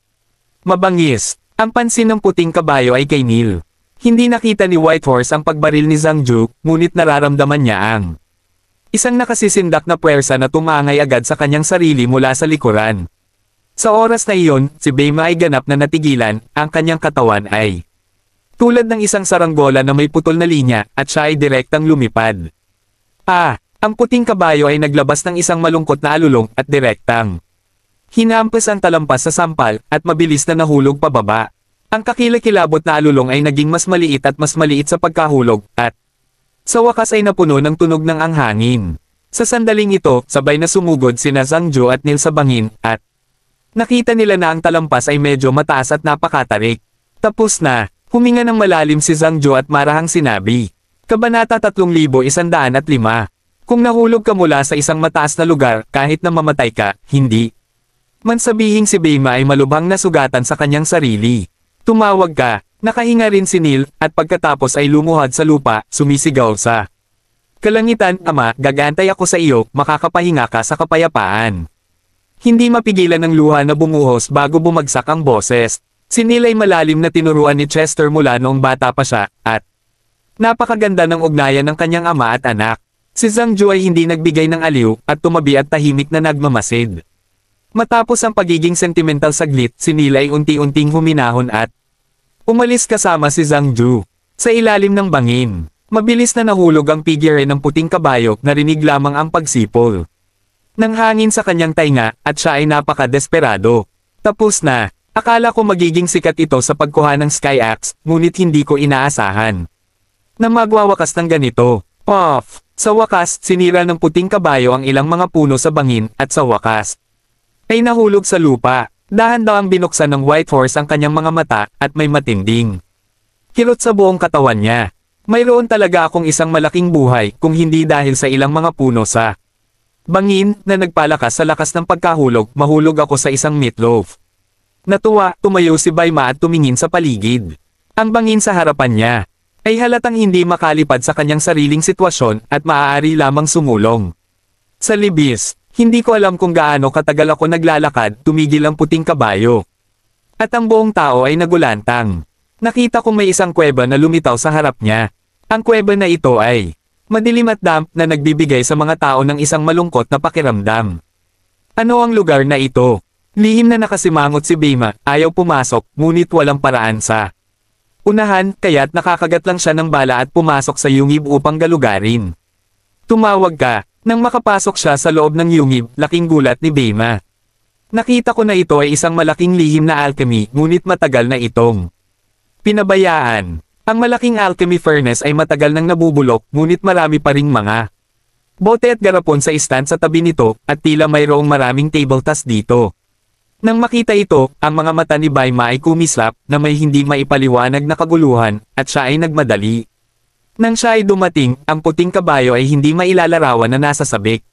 mabangis. Ang pansin ng puting kabayo ay kay Neil. Hindi nakita ni White Horse ang pagbaril ni Zhangju, ngunit nararamdaman niya ang isang nakasisindak na puwersa na tumangay agad sa kanyang sarili mula sa likuran. Sa oras na iyon, si Baima ay ganap na natigilan, ang kanyang katawan ay tulad ng isang saranggola na may putol na linya, at siya ay direktang lumipad. Ang puting kabayo ay naglabas ng isang malungkot na alulong, at direktang hinampas ang talampas sa sampal, at mabilis na nahulog pababa. Ang kakilakilabot na alulong ay naging mas maliit at mas maliit sa pagkahulog, at sa wakas ay napuno ng tunog ng anghangin. Sa sandaling ito, sabay na sumugod sina Zhangju at Neil sa bangin, at nakita nila na ang talampas ay medyo mataas at napakatarik. Tapos na, huminga ng malalim si Zhangju at marahang sinabi. Kabanata 3105. Kung nahulog ka mula sa isang mataas na lugar, kahit na mamatay ka, hindi man sabihing si Baima ay malubhang nasugatan sa kanyang sarili. Tumawag ka, nakahinga rin si Neil, at pagkatapos ay lumuhad sa lupa, sumisigaw sa Kalangitan, ama, gagantay ako sa iyo, makakapahinga ka sa kapayapaan. Hindi mapigilan ng luha na bumuhos bago bumagsak ang boses. Sinilay malalim na tinuruan ni Chester mula noong bata pa siya, at napakaganda ng ugnayan ng kanyang ama at anak. Si Zhang Ju ay hindi nagbigay ng aliw, at tumabi at tahimik na nagmamasid. Matapos ang pagiging sentimental saglit, si Nila ay unti-unting huminahon at umalis kasama si Zhang Ju. Sa ilalim ng bangin, mabilis na nahulog ang figure ng puting kabayo, narinig lamang ang pagsipol ng hangin sa kanyang tainga, at siya ay napaka-desperado. Tapos na, akala ko magiging sikat ito sa pagkuha ng Sky Axe, ngunit hindi ko inaasahan na magwawakas ng ganito. Puff! Sa wakas, sinira ng puting kabayo ang ilang mga puno sa bangin, at sa wakas ay nahulog sa lupa. Dahan-dahang binuksan ng White Horse ang kanyang mga mata, at may matinding kilot sa buong katawan niya. Mayroon talaga akong isang malaking buhay, kung hindi dahil sa ilang mga puno sa bangin, na nagpalakas sa lakas ng pagkahulog, mahulog ako sa isang meatloaf. Natuwa, tumayo si Baima at tumingin sa paligid. Ang bangin sa harapan niya ay halatang hindi makalipad sa kanyang sariling sitwasyon, at maaari lamang sumulong. Sa libis, hindi ko alam kung gaano katagal ako naglalakad, tumigil ang puting kabayo. At ang buong tao ay nagulantang. Nakita ko may isang kuweba na lumitaw sa harap niya. Ang kuweba na ito ay madilim at damp, na nagbibigay sa mga tao ng isang malungkot na pakiramdam. Ano ang lugar na ito? Lihim na nakasimangot si Baima, ayaw pumasok, ngunit walang paraan sa unahan, kaya't nakakagat lang siya ng bala at pumasok sa yungib upang galugarin. Tumawag ka. Nang makapasok siya sa loob ng yungib, laking gulat ni Baima. Nakita ko na ito ay isang malaking lihim na alchemy, ngunit matagal na itong pinabayaan. Ang malaking alchemy furnace ay matagal nang nabubulok, ngunit marami pa ring mga bote at garapon sa stand sa tabi nito, at tila mayroong maraming table tas dito. Nang makita ito, ang mga mata ni Baima ay kumislap, na may hindi maipaliwanag na kaguluhan, at siya ay nagmadali. Nang siya ay dumating, ang puting kabayo ay hindi mailalarawan na nasa sabik.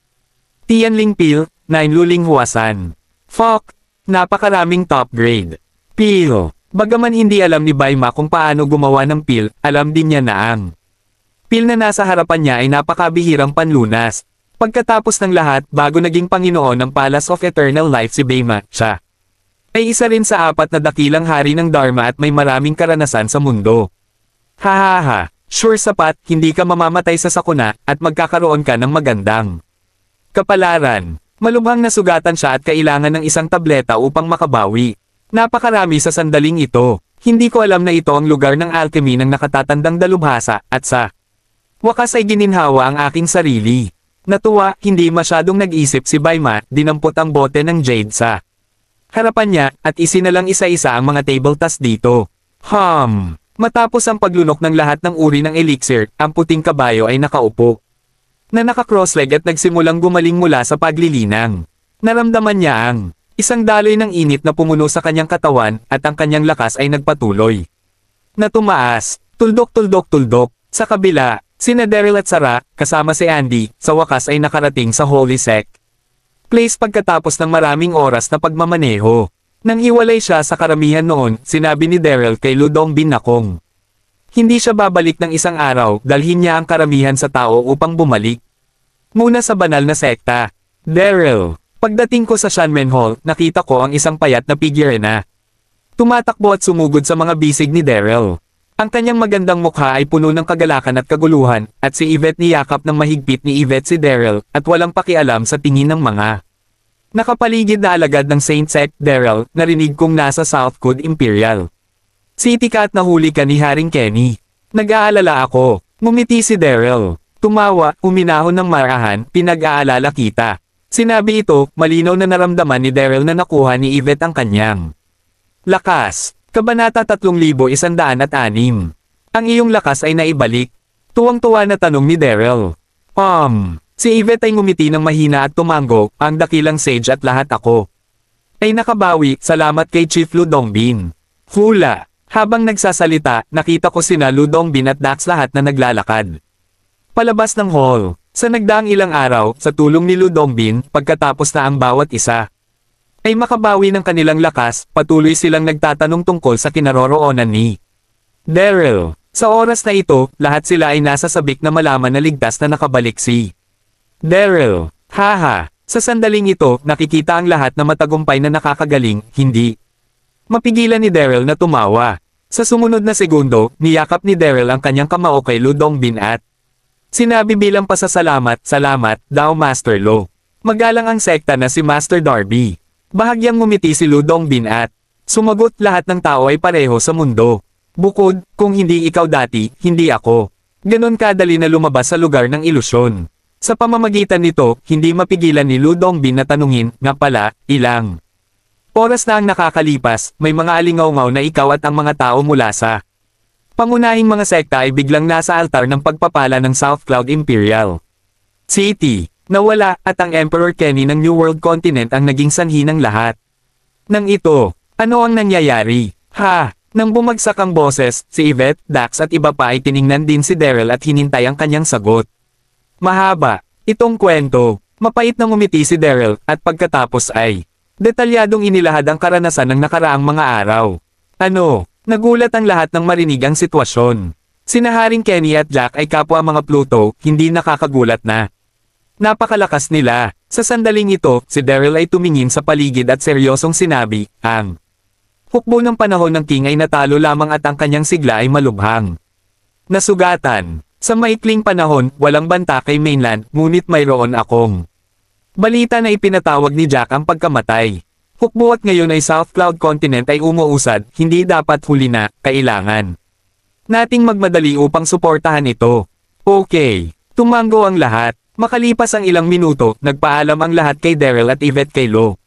Tianling Pil, 9 Luling Huasan. Fuck! Napakaraming top grade. Pil. Bagaman hindi alam ni Baima kung paano gumawa ng pil, alam din niya na ang pil na nasa harapan niya ay napakabihirang panlunas. Pagkatapos ng lahat, bago naging Panginoon ng Palace of Eternal Life si Baima, siya ay isa rin sa 4 na dakilang hari ng Dharma at may maraming karanasan sa mundo. Hahaha, sure sapat, hindi ka mamamatay sa sakuna, at magkakaroon ka ng magandang kapalaran. Malubhang nasugatan siya at kailangan ng isang tableta upang makabawi. Napakarami sa sandaling ito. Hindi ko alam na ito ang lugar ng alchemy ng nakatatandang dalubhasa, at sa wakas ay gininhawa ang aking sarili. Natuwa, hindi masyadong nag-isip si Baima, dinampot ang bote ng jade sa harapan niya, at isinalang isa-isa ang mga table tas dito. Matapos ang paglunok ng lahat ng uri ng elixir, ang puting kabayo ay nakaupo na naka-cross-leg at nagsimulang gumaling mula sa paglilinang. Naramdaman niya ang isang daloy ng init na pumuno sa kanyang katawan, at ang kanyang lakas ay nagpatuloy na tumaas, tuldok-tuldok-tuldok. Sa kabila, sina Daryl at Sarah, kasama si Andy, sa wakas ay nakarating sa Holy Sect Place pagkatapos ng maraming oras na pagmamaneho. Nang hiwalay siya sa karamihan noon, sinabi ni Daryl kay Ludongbin na kung hindi siya babalik ng isang araw, dalhin niya ang karamihan sa tao upang bumalik muna sa banal na sekta. Daryl. Pagdating ko sa Shanmen Hall, nakita ko ang isang payat na figure na tumatakbo at sumugod sa mga bisig ni Daryl. Ang kanyang magandang mukha ay puno ng kagalakan at kaguluhan, at si Yvette niyakap ng mahigpit ni Yvette si Daryl, at walang pakialam sa tingin ng mga nakapaligid na alagad ng Saint Sect. Daryl, narinig kong nasa Southwood Imperial City ka at nahuli ka ni Haring Kenny. Nag-aalala ako. Ngumiti si Daryl. Tumawa, uminahon ng marahan, pinag-aalala kita. Sinabi ito, malinaw na naramdaman ni Daryl na nakuha ni Yvette ang kanyang lakas. Kabanata 3106. Ang iyong lakas ay naibalik. Tuwang-tuwa na tanong ni Daryl. Si Yvette ay ngumiti ng mahina at tumango, ang dakilang sage at lahat ako ay nakabawi, salamat kay Chief Ludongbin. Hula. Habang nagsasalita, nakita ko sina Ludongbin at Dax lahat na naglalakad palabas ng hall. Sa nagdaang ilang araw, sa tulong ni Ludongbin, pagkatapos na ang bawat isa ay makabawi ng kanilang lakas, patuloy silang nagtatanong tungkol sa kinaroroonan ni Daryl. Sa oras na ito, lahat sila ay nasa sabik na malaman na ligtas na nakabalik si Daryl. Haha, sa sandaling ito, nakikita ang lahat na matagumpay na nakakagaling, hindi mapigilan ni Daryl na tumawa. Sa sumunod na segundo, niyakap ni Daryl ang kanyang kamao kay Lu Dongbin at sinabi bilang pasasalamat, salamat, daw Master Lo. Magalang ang sekta na si Master Darby. Bahagyang ngumiti si Lu Dongbin at sumagot, lahat ng tao ay pareho sa mundo. Bukod, kung hindi ikaw dati, hindi ako. Ganon kadali na lumabas sa lugar ng ilusyon. Sa pamamagitan nito, hindi mapigilan ni Lu Dongbin na tanungin, nga pala, ilang oras na ang nakakalipas, may mga alingaw-ngaw na ikaw at ang mga tao mula sa pangunahing mga sekta ay biglang nasa altar ng pagpapala ng South Cloud Imperial City. Nawala, at ang Emperor Kenny ng New World Continent ang naging sanhi ng lahat. Nang ito, ano ang nangyayari? Ha? Nang bumagsak ang boses, si Yvette, Dax at iba pa ay tiningnan din si Daryl at hinintay ang kanyang sagot. Mahaba itong kwento. Mapait na ngumiti si Daryl, at pagkatapos ay detalyadong inilahad ang karanasan ng nakaraang mga araw. Ano? Nagulat ang lahat nang marinig ang sitwasyon. Sina Haring Kenny at Jack ay kapwa mga Pluto, hindi nakakagulat na napakalakas nila. Sa sandaling ito, si Daryl ay tumingin sa paligid at seryosong sinabi, ang hukbo ng panahon ng King ay natalo lamang at ang kanyang sigla ay malubhang nasugatan. Sa maikling panahon, walang banta kay mainland, ngunit mayroon akong balita na ipinatawag ni Jack ang pagkamatay. Hukbo at ngayon ay South Cloud Continent ay umuusad, hindi dapat huli na, kailangan nating magmadali upang suportahan ito. Okay. Tumango ang lahat. Makalipas ang ilang minuto, nagpaalam ang lahat kay Daryl at Yvette kay Lo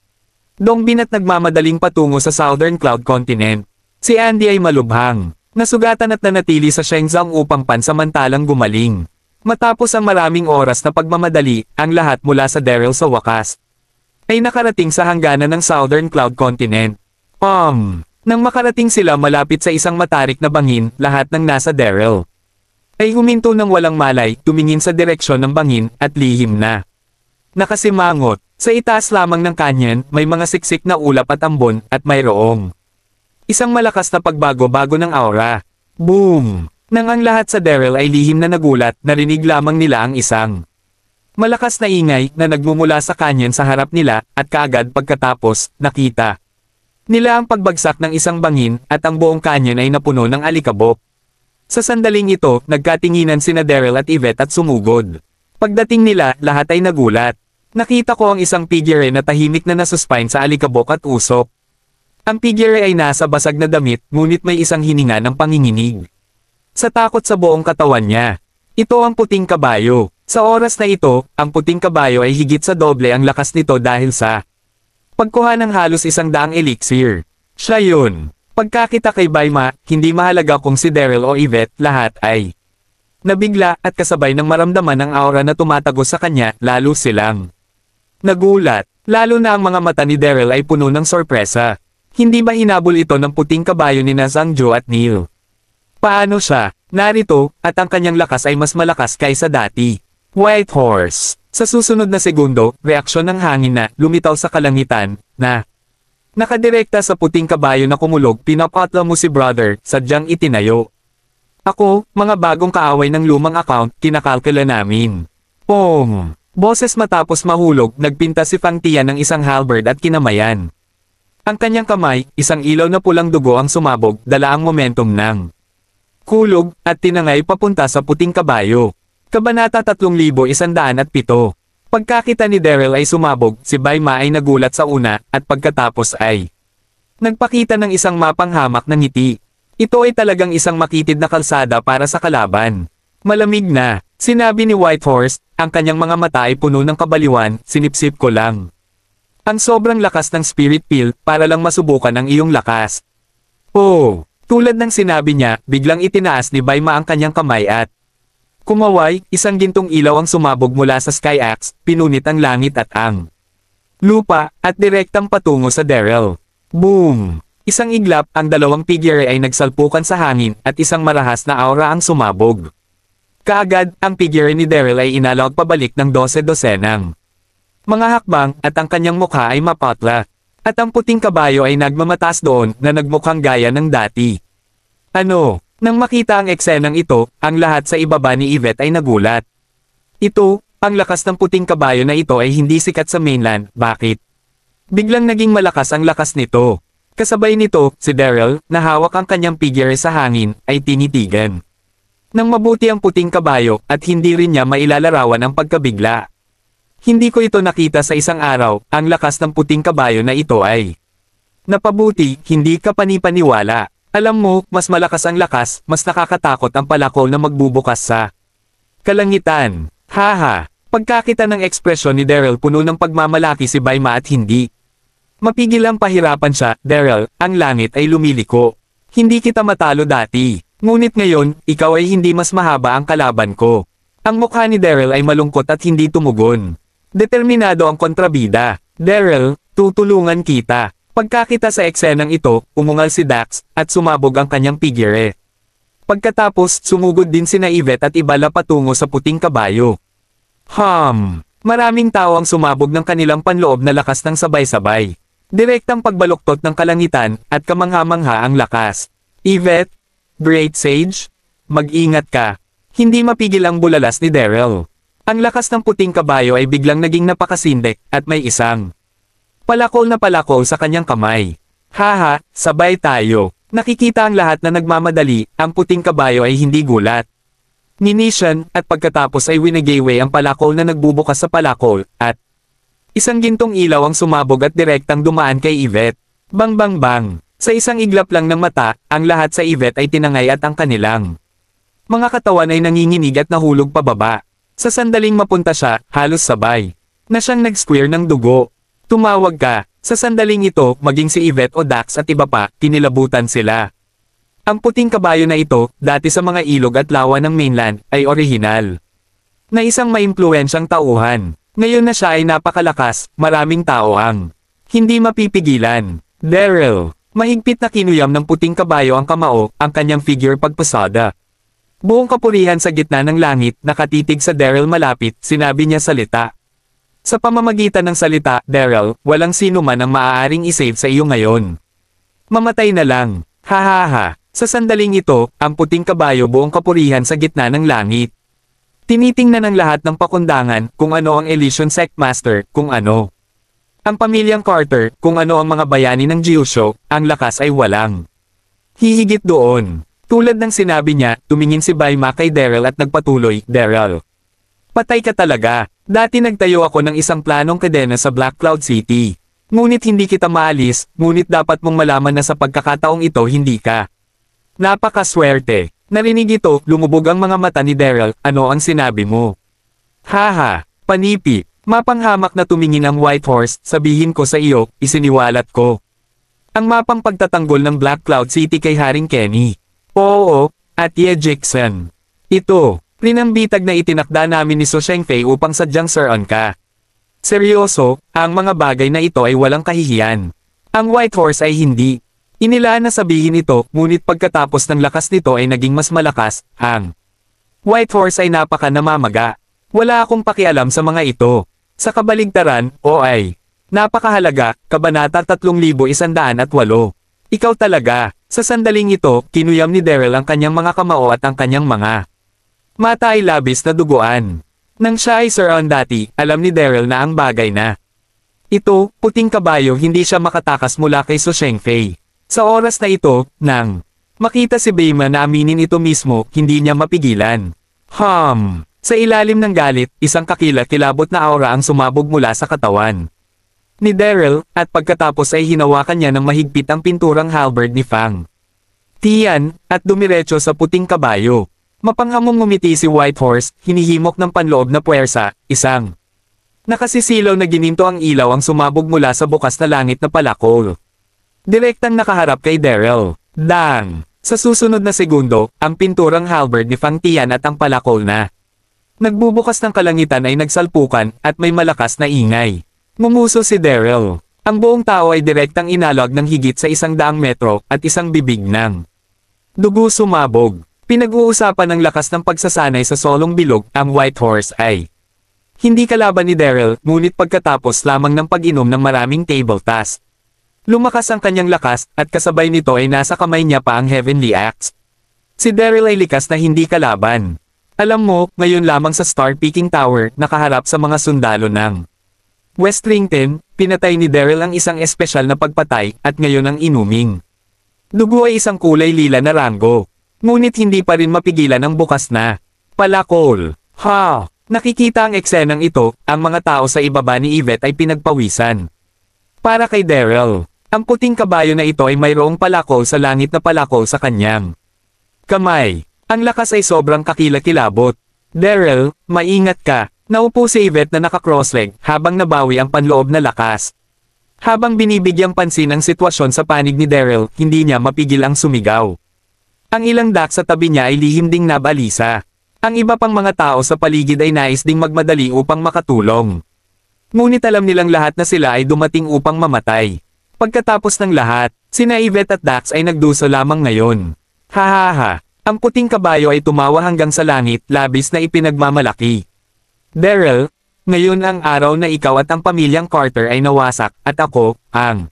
Dongbin at nagmamadaling patungo sa Southern Cloud Continent. Si Andy ay malubhang nasugatan at nanatili sa Shenzhou upang pansamantalang gumaling. Matapos ang maraming oras na pagmamadali, ang lahat mula sa Daryl sa wakas ay nakarating sa hangganan ng Southern Cloud Continent. Nang makarating sila malapit sa isang matarik na bangin, lahat ng nasa Daryl ay huminto ng walang malay, tumingin sa direksyon ng bangin, at lihim na nakasimangot. Sa itaas lamang ng kanyon, may mga siksik na ulap at ambon, at mayroong isang malakas na pagbago-bago ng aura. Boom! Nang ang lahat sa Daryl ay lihim na nagulat, narinig lamang nila ang isang malakas na ingay na nagmumula sa kanyon sa harap nila, at kaagad pagkatapos, nakita nila ang pagbagsak ng isang bangin, at ang buong kanyon ay napuno ng alikabok. Sa sandaling ito, nagkatinginan sina Daryl at Yvette at sumugod. Pagdating nila, lahat ay nagulat. Nakita ko ang isang figure na tahimik na nasuspine sa alikabok at usok. Ang figure ay nasa basag na damit, ngunit may isang hininga ng panginginig sa takot sa buong katawan niya. Ito ang puting kabayo. Sa oras na ito, ang puting kabayo ay higit sa doble ang lakas nito dahil sa pagkuha ng halos 100 elixir. Siya yun. Pagkakita kay Baima, hindi mahalaga kung si Daryl o Yvette, lahat ay nabigla at kasabay ng maramdaman ng aura na tumatagos sa kanya, lalo silang nagulat. Lalo na ang mga mata ni Daryl ay puno ng sorpresa. Hindi ba hinabol ito ng puting kabayo ni Zhangzhou at Neil? Paano siya narito, at ang kanyang lakas ay mas malakas kaysa dati? White Horse. Sa susunod na segundo, reaksyon ng hangin na lumitaw sa kalangitan, na nakadirekta sa puting kabayo na kumulog. Pinapatla mo si brother, sadyang itinayo. Ako, mga bagong kaaway ng lumang account, kinakalkula namin. Boses matapos mahulog, nagpinta si Fang Tia ng isang halberd at kinamayan. Ang kanyang kamay, isang ilaw na pulang dugo ang sumabog, dala ang momentum ng kulog, at tinangay papunta sa puting kabayo. Kabanata 3107. Pagkakita ni Daryl ay sumabog, si Baima ay nagulat sa una, at pagkatapos ay nagpakita ng isang mapanghamak na ngiti. Ito ay talagang isang makitid na kalsada para sa kalaban. Malamig na, sinabi ni Whitehorse, ang kanyang mga mata ay puno ng kabaliwan, sinipsip ko lang ang sobrang lakas ng spirit pill, para lang masubukan ang iyong lakas. Tulad ng sinabi niya, biglang itinaas ni Baima ang kanyang kamay at kumaway, isang gintong ilaw ang sumabog mula sa Sky Axe, pinunit ang langit at ang lupa, at direktang patungo sa Daryl. Boom! Isang iglap, ang dalawang figure ay nagsalpukan sa hangin, at isang marahas na aura ang sumabog. Kaagad, ang figure ni Daryl ay inalog pabalik ng 12-dosenang mga hakbang, at ang kanyang mukha ay mapatla. At ang puting kabayo ay nagmamataas doon, na nagmukhang gaya ng dati. Ano? Nang makita ang eksenang ito, ang lahat sa ibaba ni Yvette ay nagulat. Ito, ang lakas ng puting kabayo na ito ay hindi sikat sa mainland, bakit? Biglang naging malakas ang lakas nito. Kasabay nito, si Daryl, na hawak ang kanyang figure sa hangin, ay tinitigan. Nang mabuti ang puting kabayo, at hindi rin niya mailalarawan ang pagkabigla. Hindi ko ito nakita sa isang araw, ang lakas ng puting kabayo na ito ay. Napabuti, hindi ka panipaniwala. Alam mo, mas malakas ang lakas, mas nakakatakot ang palakol na magbubukas sa kalangitan. Haha, pagkakita ng ekspresyon ni Daryl puno ng pagmamalaki si Bayma at hindi. Mapigil ang pahirapan siya, Daryl, ang langit ay lumiliko. Hindi kita matalo dati. Ngunit ngayon, ikaw ay hindi mas mahaba ang kalaban ko. Ang mukha ni Daryl ay malungkot at hindi tumugon. Determinado ang kontrabida. Daryl, tutulungan kita. Pagkakita sa eksenang ito, umungal si Dax, at sumabog ang kanyang figure. Pagkatapos, sumugod din sina Yvette at Ibala patungo sa puting kabayo. Maraming tao ang sumabog ng kanilang panloob na lakas ng sabay-sabay. Direktang pagbaluktot ng kalangitan, at kamangha-mangha ang lakas. Yvette, Great Sage, mag-ingat ka. Hindi mapigil ang bulalas ni Daryl. Ang lakas ng puting kabayo ay biglang naging napakasindek, at may isang palakol na palakol sa kanyang kamay. Haha, sabay tayo. Nakikita ang lahat na nagmamadali, ang puting kabayo ay hindi gulat. Ninisyan, at pagkatapos ay winagayway ang palakol na nagbubukas sa palakol, at isang gintong ilaw ang sumabog at direktang dumaan kay Yvette. Bang bang bang. Sa isang iglap lang ng mata, ang lahat sa Yvette ay tinangay at ang kanilang mga katawan ay nanginginig at nahulog pababa. Sa sandaling mapunta siya, halos sabay na siyang nag-square ng dugo. Tumawag ka. Sa sandaling ito, maging si Yvette o Dax at iba pa, kinilabutan sila. Ang puting kabayo na ito, dati sa mga ilog at lawa ng mainland, ay orihinal na isang maimpluwensyang tauhan. Ngayon na siya ay napakalakas, maraming tao ang hindi mapipigilan. Daryl, mahigpit na kinuyam ng puting kabayo ang kamao, ang kanyang figure pagpasada. Buong kapurihan sa gitna ng langit, nakatitig sa Daryl malapit, sinabi niya salita. Sa pamamagitan ng salita, Daryl, walang sino man ang maaaring isave sa iyo ngayon. Mamatay na lang. Hahaha. Sa sandaling ito, ang puting kabayo buong kapurihan sa gitna ng langit. Tinitingnan ng lahat ng pakundangan, kung ano ang Elysian Sectmaster, kung ano ang pamilyang Carter, kung ano ang mga bayani ng Gyusho, ang lakas ay walang hihigit doon. Tulad ng sinabi niya, tumingin si Bayma kay Daryl at nagpatuloy, Daryl, patay ka talaga. Dati nagtayo ako ng isang planong kadena sa Black Cloud City. Ngunit hindi kita maalis, ngunit dapat mong malaman na sa pagkakataong ito hindi ka napakaswerte. Narinig ito, lumubog ang mga mata ni Daryl, ano ang sinabi mo? Haha, panipi, mapanghamak na tumingin ang White Horse, sabihin ko sa iyo, isiniwalat ko ang mapang pagtatanggol ng Black Cloud City kay Haring Kenny. Oo, at Ye Jackson. Ito, rinambitag na itinakda namin ni So Shengfei upang sadyang suron ka. Seryoso, ang mga bagay na ito ay walang kahihiyan. Ang White Horse ay hindi. Inilaan na sabihin ito, ngunit pagkatapos ng lakas nito ay naging mas malakas, ang White Horse ay napaka namamaga. Wala akong pakialam sa mga ito. Sa kabaligtaran, o ay napakahalaga, Kabanata 3108. Ikaw talaga. Sa sandaling ito, kinuyam ni Daryl ang kanyang mga kamao at ang kanyang mga mata ay labis na duguan. Nang siya ay suron dati, alam ni Daryl na ang bagay na ito, puting kabayo hindi siya makatakas mula kay So Shengfei. Sa oras na ito, nang makita si Bayma na aminin ito mismo, hindi niya mapigilan. Sa ilalim ng galit, isang kakilakilabot na aura ang sumabog mula sa katawan ni Daryl, at pagkatapos ay hinawakan niya ng mahigpit ang pinturang halberd ni Fang Tian, at dumiretso sa puting kabayo. Mapanghamong ngumiti si White Horse, hinihimok ng panloob na puwersa, isang nakasisilaw na gininto ang ilaw ang sumabog mula sa bukas na langit na palakol. Direktang nakaharap kay Daryl. Dang! Sa susunod na segundo, ang pinturang halberd ni Fang Tian at ang palakol na nagbubukas ng kalangitan ay nagsalpukan, at may malakas na ingay. Ngumuso si Daryl. Ang buong tao ay direktang inalog ng higit sa 100 metro, at isang bibig ng dugo sumabog. Pinag-uusapan ng lakas ng pagsasanay sa solong bilog, ang White Horse ay hindi kalaban ni Daryl, ngunit pagkatapos lamang ng pag-inom ng maraming table task. Lumakas ang kanyang lakas, at kasabay nito ay nasa kamay niya pa ang Heavenly Axe. Si Daryl ay likas na hindi kalaban. Alam mo, ngayon lamang sa Star Peaking Tower, nakaharap sa mga sundalo ng Westrington, pinatay ni Daryl ang isang espesyal na pagpatay, at ngayon ang inuming dugo ay isang kulay lila na rango. Ngunit hindi pa rin mapigilan ang bukas na palakol. Ha! Nakikita ang eksenang ito, ang mga tao sa ibaba ni Yvette ay pinagpawisan. Para kay Daryl, ang puting kabayo na ito ay mayroong palakol sa langit na palakol sa kanyang kamay. Ang lakas ay sobrang kakilakilabot. Daryl, maingat ka. Naupo si Yvette na naka-crossleg habang nabawi ang panloob na lakas. Habang binibigyang pansin ang sitwasyon sa panig ni Daryl, hindi niya mapigil ang sumigaw. Ang ilang dak sa tabi niya ay lihim ding nabalisa. Ang iba pang mga tao sa paligid ay nais ding magmadali upang makatulong. Ngunit alam nilang lahat na sila ay dumating upang mamatay. Pagkatapos ng lahat, sina Yvette at Dax ay nagduso lamang ngayon. Hahaha, ang puting kabayo ay tumawa hanggang sa langit, labis na ipinagmamalaki. Daryl, ngayon ang araw na ikaw at ang pamilyang Carter ay nawasak, at ako, ang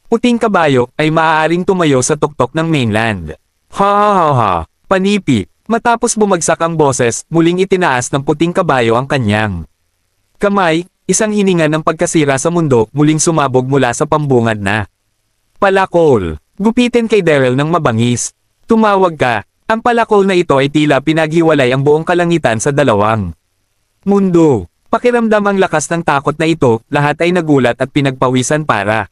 puting kabayo, ay maaaring tumayo sa tuktok ng mainland. Ha, panipi. Matapos bumagsak ang boses, muling itinaas ng puting kabayo ang kanyang kamay, isang hininga ng pagkasira sa mundo, muling sumabog mula sa pambungad na palakol. Gupitin kay Daryl ng mabangis. Tumawag ka. Ang palakol na ito ay tila pinaghiwalay ang buong kalangitan sa dalawang mundo. Pakiramdam ang lakas ng takot na ito, lahat ay nagulat at pinagpawisan para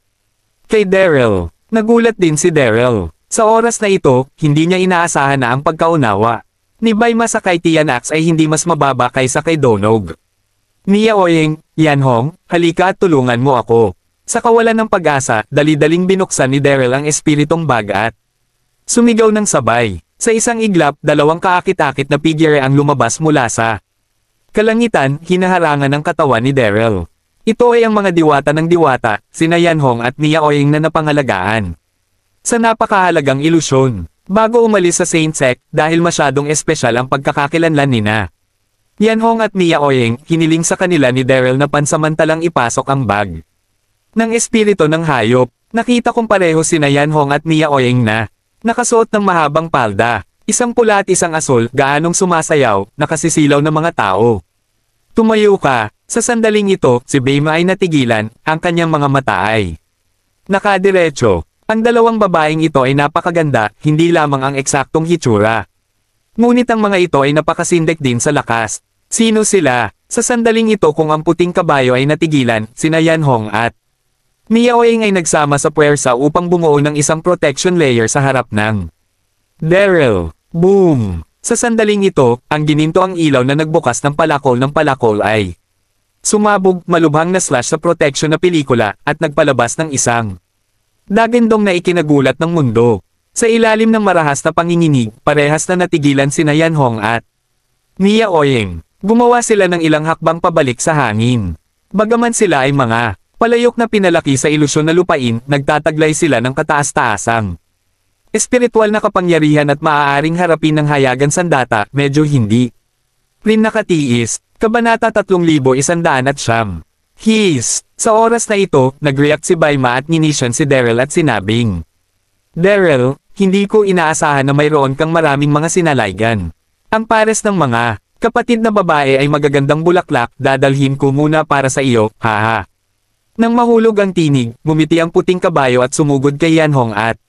kay Daryl. Nagulat din si Daryl. Sa oras na ito, hindi niya inaasahan na ang pagkaunawa ni Baima sa kay Tianax ay hindi mas mababa kaysa kay Donog. Nia Oyeng, Yanhong, halika at tulungan mo ako. Sa kawalan ng pag-asa, dali-daling binuksan ni Daryl ang espiritong bag at sumigaw ng sabay. Sa isang iglap, dalawang kaakit-akit na figure ang lumabas mula sa kalangitan, hinaharangan ng katawan ni Daryl. Ito ay ang mga diwata ng diwata, sina Yanhong at Nia Oyeng na napangalagaan sa napakahalagang ilusyon. Bago umalis sa Saint Sect, dahil masyadong espesyal ang pagkakakilanlan nina Yanhong at Nia Oyeng, hiniling sa kanila ni Daryl na pansamantalang ipasok ang bag ng espiritu ng hayop. Nakita kong pareho sina Yanhong at Nia Oyeng na nakasuot ng mahabang palda, isang pula at isang asul, gaanong sumasayaw, nakasisilaw ng mga tao. Tumayo ka. Sa sandaling ito, si Baima ay natigilan, ang kanyang mga mata ay nakadiretso. Ang dalawang babaeng ito ay napakaganda, hindi lamang ang eksaktong hitsura. Ngunit ang mga ito ay napakasindek din sa lakas. Sino sila? Sa sandaling ito kung ang puting kabayo ay natigilan, sina Yanhong at Nia Oyeng ay nagsama sa puwersa upang bumuo ng isang protection layer sa harap ng Daryl. Boom! Sa sandaling ito, ang gininto ang ilaw na nagbukas ng palakol ay sumabog, malubhang na slash sa protection na pelikula, at nagpalabas ng isang dagandong na ikinagulat ng mundo. Sa ilalim ng marahas na panginginig, parehas na natigilan sina Yanhong at Nia Oyeng. Gumawa sila ng ilang hakbang pabalik sa hangin. Bagaman sila ay mga palayok na pinalaki sa ilusyon na lupain, nagtataglay sila ng kataas-taasang espiritual na kapangyarihan at maaaring harapin ng hayagan sandata, medyo hindi rin nakatiis. Kabanata 3109. His. Sa oras na ito, nag-react si Baima at ninisyon si Daryl at sinabing, Daryl, hindi ko inaasahan na mayroon kang maraming mga sinalaygan. Ang pares ng mga kapatid na babae ay magagandang bulaklak, dadalhin ko muna para sa iyo, haha. Nang mahulog ang tinig, ngumiti ang puting kabayo at sumugod kay Yanhong at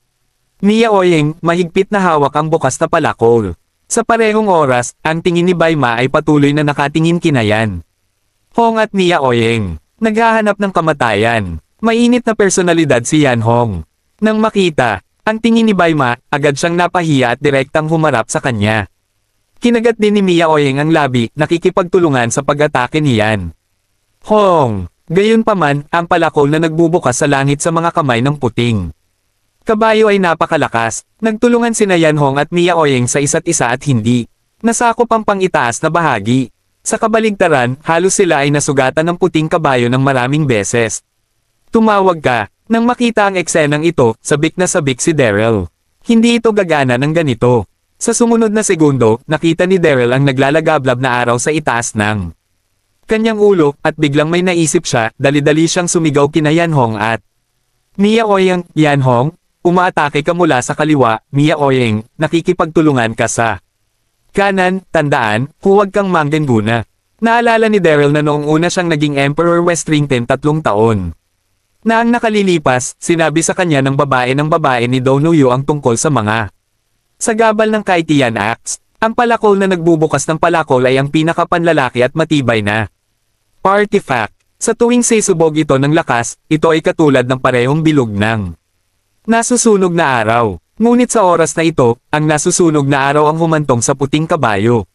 Nia Oyeng, mahigpit na hawak ang bukas na palakol. Sa parehong oras, ang tingin ni Baima ay patuloy na nakatingin kina Yanhong at Nia Oyeng. Naghahanap ng kamatayan. Mainit na personalidad si Yanhong. Nang makita ang tingin ni Baima, agad siyang napahiya at direktang humarap sa kanya. Kinagat din ni Nia Oyeng ang labi, nakikipagtulungan sa pag-atake ni Yanhong. Gayunpaman, ang palakol na nagbubukas sa langit sa mga kamay ng puting kabayo ay napakalakas. Nagtulungan sina Yanhong at Nia Oyeng sa isa't isa at hindi nasakop ang pang-itaas na bahagi. Sa kabaligtaran, halos sila ay nasugatan ng puting kabayo ng maraming beses. Tumawag ka. Nang makita ang eksenang ito, sabik na sabik si Daryl. Hindi ito gagana ng ganito. Sa sumunod na segundo, nakita ni Daryl ang naglalagablab na araw sa itaas ng kanyang ulo, at biglang may naisip siya, dali-dali siyang sumigaw kina Yanhong at Nia Oyeng. Yanhong, umaatake ka mula sa kaliwa, Mia Oyeng, nakikipagtulungan ka sa kanan, tandaan, huwag kang manggenguna. Naalala ni Daryl na noong una siyang naging Emperor Westrington 3 taon. Na ang nakalilipas, sinabi sa kanya ng babae ni Donohue ang tungkol sa mga sagabal ng Kaitian Acts. Ang palakol na nagbubukas ng palakol ay ang pinakapanlalaki at matibay na artifact. Sa tuwing sisubog ito ng lakas, ito ay katulad ng parehong bilog ng nasusunog na araw. Ngunit sa oras na ito, ang nasusunog na araw ang humantong sa puting kabayo.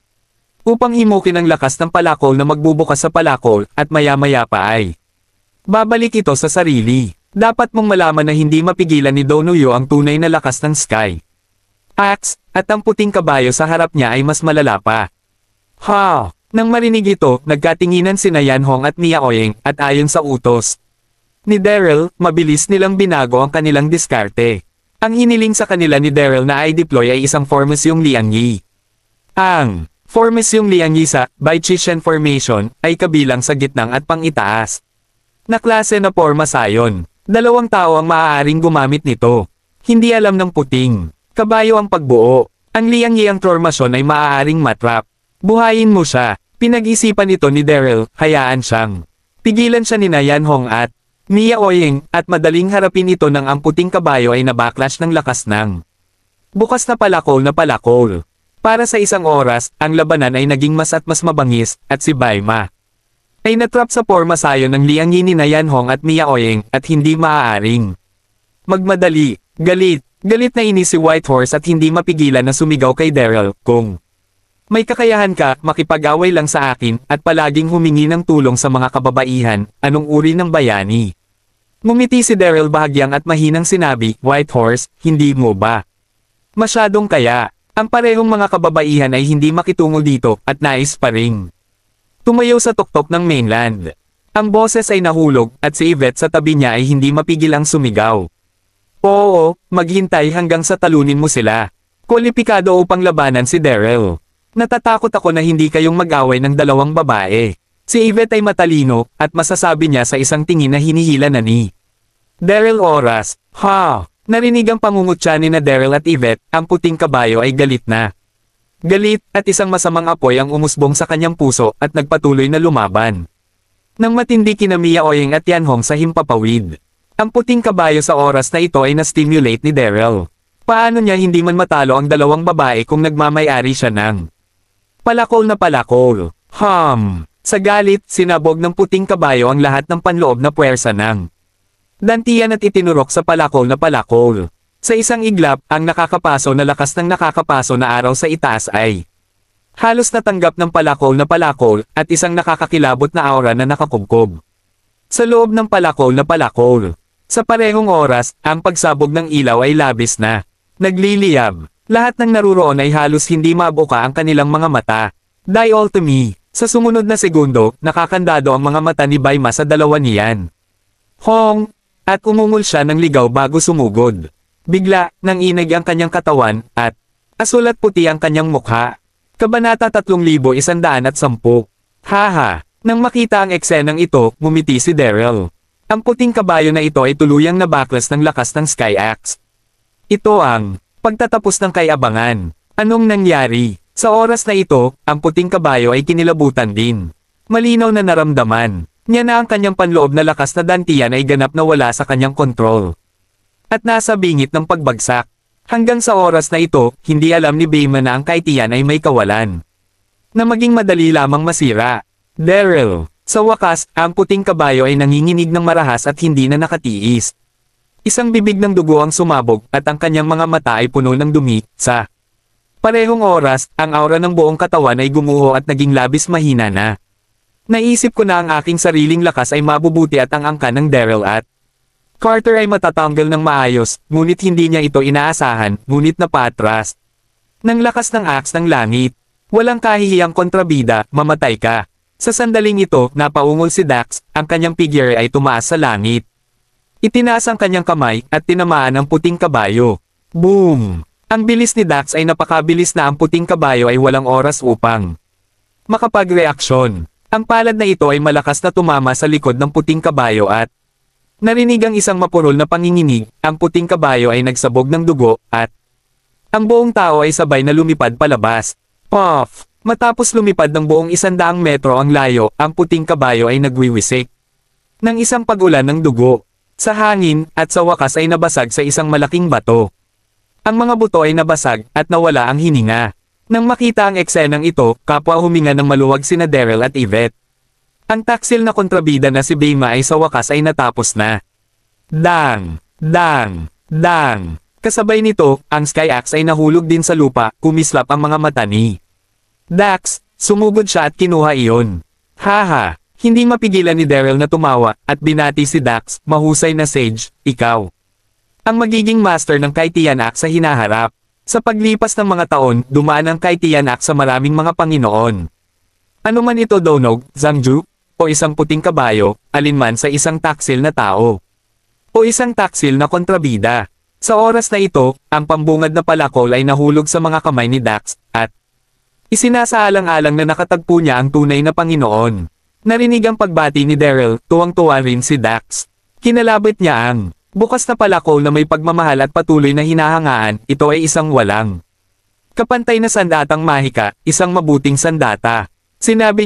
Upang himukin ang lakas ng palakol na magbubukas sa palakol, at maya-maya pa ay babalik ito sa sarili. Dapat mong malaman na hindi mapigilan ni Donohue ang tunay na lakas ng Sky Axe, at ang puting kabayo sa harap niya ay mas malala pa. Ha! Nang marinig ito, nagkatinginan sina Yan Hong at Mia Oyeng, at ayon sa utos ni Daryl, mabilis nilang binago ang kanilang diskarte. Ang hiniling sa kanila ni Daryl na i-deploy ay isang Formasyong Liangyi. Ang Formasyong Liangyi sa Baichichen Formation ay kabilang sa gitnang at pang-itaas na klase na forma sayon. 2 tao ang maaaring gumamit nito. Hindi alam ng puting kabayo ang pagbuo. Ang Liangyi ang formasyon ay maaaring matrap. Buhayin mo siya. Pinag-isipan ito ni Daryl, hayaan siyang pigilan siya ni Yan Hong at Mia Oyeng, at madaling harapin ito ng ang puting kabayo ay nabacklash ng lakas ng bukas na palakol. Para sa isang oras, ang labanan ay naging mas at mas mabangis, at si Baima ay natrap sa forma sayon ng Liangyi ni Yan Hong at Mia Oyeng, at hindi maaaring magmadali. Galit na inis si Whitehorse at hindi mapigilan na sumigaw kay Daryl, kung may kakayahan ka, makipag-away lang sa akin, at palaging humingi ng tulong sa mga kababaihan, anong uri ng bayani. Ngumiti si Daryl bahagyang at mahinang sinabi, Whitehorse, hindi mo ba masyadong kaya? Ang parehong mga kababaihan ay hindi makitungo dito, at nais pa ring tumayo sa tuktok ng mainland. Ang boses ay nahulog, at si Yvette sa tabi niya ay hindi mapigilang sumigaw. Oo, maghintay hanggang sa talunin mo sila. Kwalipikado upang labanan si Daryl. Natatakot ako na hindi kayong mag-away ng 2 babae. Si Yvette ay matalino, at masasabi niya sa isang tingin na hinihila na ni Daryl oras. Ha! Narinig ang pangungutya ni na Daryl at Yvette, ang puting kabayo ay galit na. Galit, at isang masamang apoy ang umusbong sa kanyang puso, at nagpatuloy na lumaban. Nang matindi kina Mia Oyeng at Yan Hong sa himpapawid. Ang puting kabayo sa oras na ito ay na-stimulate ni Daryl. Paano niya hindi man matalo ang 2 babae kung nagmamay-ari siya ng palakol na palakol? Sa galit, sinabog ng puting kabayo ang lahat ng panloob na puwersa ng dantian at itinurok sa palakol na palakol. Sa isang iglap, ang nakakapaso na lakas ng nakakapaso na araw sa itaas ay halos natanggap ng palakol na palakol, at isang nakakakilabot na aura na nakakubkob sa loob ng palakol na palakol. Sa parehong oras, ang pagsabog ng ilaw ay labis na nagliliyab. Lahat ng naruroon ay halos hindi mabuka ang kanilang mga mata. Die all to me. Sa sumunod na segundo, nakakandado ang mga mata ni Baima sa 2 niyan. Hong! At umungol siya ng ligaw bago sumugod. Bigla, nang inig ang kanyang katawan, at asul at puti ang kanyang mukha. Kabanata 3110. Haha! Nang makita ang eksenang ito, ngumiti si Daryl. Ang puting kabayo na ito ay tuluyang nabaklas ng lakas ng Sky Axe. Ito ang pagtatapos ng kay-abangan. Anong nangyari? Sa oras na ito, ang puting kabayo ay kinilabutan din. Malinaw na naramdaman niya na ang kanyang panloob na lakas na dantian ay ganap na wala sa kanyang kontrol. At nasa bingit ng pagbagsak. Hanggang sa oras na ito, hindi alam ni Baima na ang kaitian ay may kawalan. Na maging madali lamang masira. Daryl. Sa wakas, ang puting kabayo ay nanginginig ng marahas at hindi na nakatiis. Isang bibig ng dugo ang sumabog, at ang kanyang mga mata ay puno ng dumi. Sa parehong oras, ang aura ng buong katawan ay gumuho at naging labis mahina na. Naisip ko na ang aking sariling lakas ay mabubuti at ang angkan ng Daryl at Carter ay matatanggal ng maayos, ngunit hindi niya ito inaasahan, ngunit napatras. Nang lakas ng axe ng langit. Walang kahihiyang kontrabida, mamatay ka. Sa sandaling ito, napaungol si Dax, ang kanyang figure ay tumaas sa langit. Itinaas ang kanyang kamay, at tinamaan ang puting kabayo. Boom! Ang bilis ni Dax ay napakabilis na ang puting kabayo ay walang oras upang makapagreaksyon. Ang palad na ito ay malakas na tumama sa likod ng puting kabayo at Narinig ang isang mapurol na panginginig, ang puting kabayo ay nagsabog ng dugo, at ang buong tao ay sabay na lumipad palabas. Puff! Matapos lumipad ng buong 100 metro ang layo, ang puting kabayo ay nagwiwisik ng isang pag-ulan ng dugo sa hangin, at sa wakas ay nabasag sa isang malaking bato. Ang mga buto ay nabasag, at nawala ang hininga. Nang makita ang eksenang ito, kapwa huminga ng maluwag sina Daryl at Yvette. Ang taksil na kontrabida na si Bayma ay sa wakas ay natapos na. Dang! Dang! Dang! Kasabay nito, ang Sky Axe ay nahulog din sa lupa, kumislap ang mga mata ni Dax. Sumugod siya at kinuha iyon. Haha! Hindi mapigilan ni Daryl na tumawa, at binati si Dax, mahusay na sage, ikaw ang magiging master ng Kaitian Axe sa hinaharap. Sa paglipas ng mga taon, dumaan ang Kaitian Axe sa maraming mga Panginoon. Ano man ito, Donog, Zhangju, o isang puting kabayo, alinman sa isang taksil na tao, o isang taksil na kontrabida. Sa oras na ito, ang pambungad na palakol ay nahulog sa mga kamay ni Dax, at isinasaalang-alang na nakatagpo niya ang tunay na Panginoon. Narinig ang pagbati ni Daryl, tuwang-tuwa rin si Dax. Kinalabit niya ang bukas na palakol na may pagmamahal at patuloy na hinahangaan. Ito ay isang walang kapantay na sandatang mahika, isang mabuting sandata. Sinabi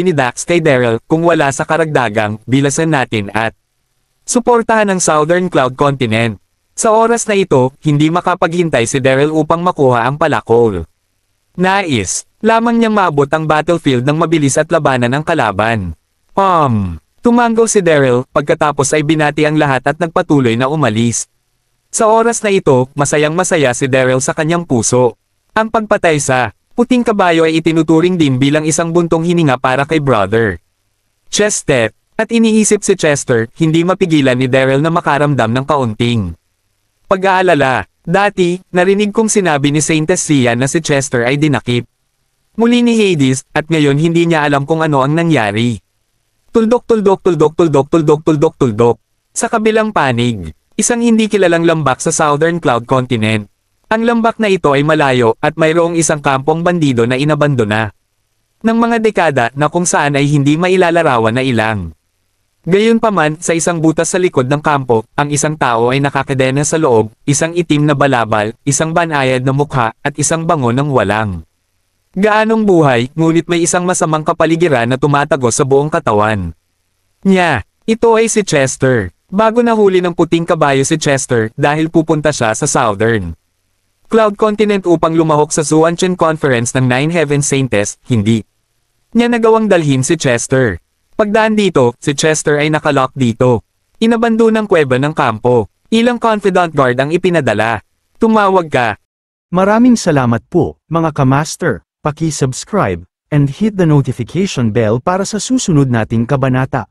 ni Dax kay Daryl, kung wala sa karagdagang, bilasan natin at suportahan ang Southern Cloud Continent. Sa oras na ito, hindi makapaghintay si Daryl upang makuha ang palakol. Nais lamang niyang maabot ang battlefield ng mabilis at labanan ang kalaban. Tumango si Daryl, pagkatapos ay binati ang lahat at nagpatuloy na umalis. Sa oras na ito, masayang-masaya si Daryl sa kanyang puso. Ang pagpatay sa puting kabayo ay itinuturing din bilang isang buntong hininga para kay Brother Chester. At iniisip si Chester, hindi mapigilan ni Daryl na makaramdam ng kaunting pag-aalala. Dati, narinig kong sinabi ni Saintess Sia na si Chester ay dinakip muli ni Hades, at ngayon hindi niya alam kung ano ang nangyari. Tuldok. Sa kabilang panig, isang hindi kilalang lambak sa Southern Cloud Continent. Ang lambak na ito ay malayo, at mayroong isang kampong bandido na inabandona ng mga dekada na kung saan ay hindi mailalarawan na ilang. Gayunpaman, sa isang butas sa likod ng kampo, ang isang tao ay nakakadena sa loob, isang itim na balabal, isang banayad na mukha, at isang bango ng walang gaanong buhay, ngunit may isang masamang kapaligiran na tumatagos sa buong katawan niya. Ito ay si Chester. Bago nahuli ng puting kabayo si Chester dahil pupunta siya sa Southern Cloud Continent upang lumahok sa Zuanchen Conference ng Nine Heaven Saintess, hindi niya nagawang dalhin si Chester. Pagdaan dito, si Chester ay nakalock dito. Inabando ng kuweba ng kampo. Ilang confidant guard ang ipinadala. Tumawag ka. Maraming salamat po, mga kamaster. Paki-subscribe, and hit the notification bell para sa susunod nating kabanata.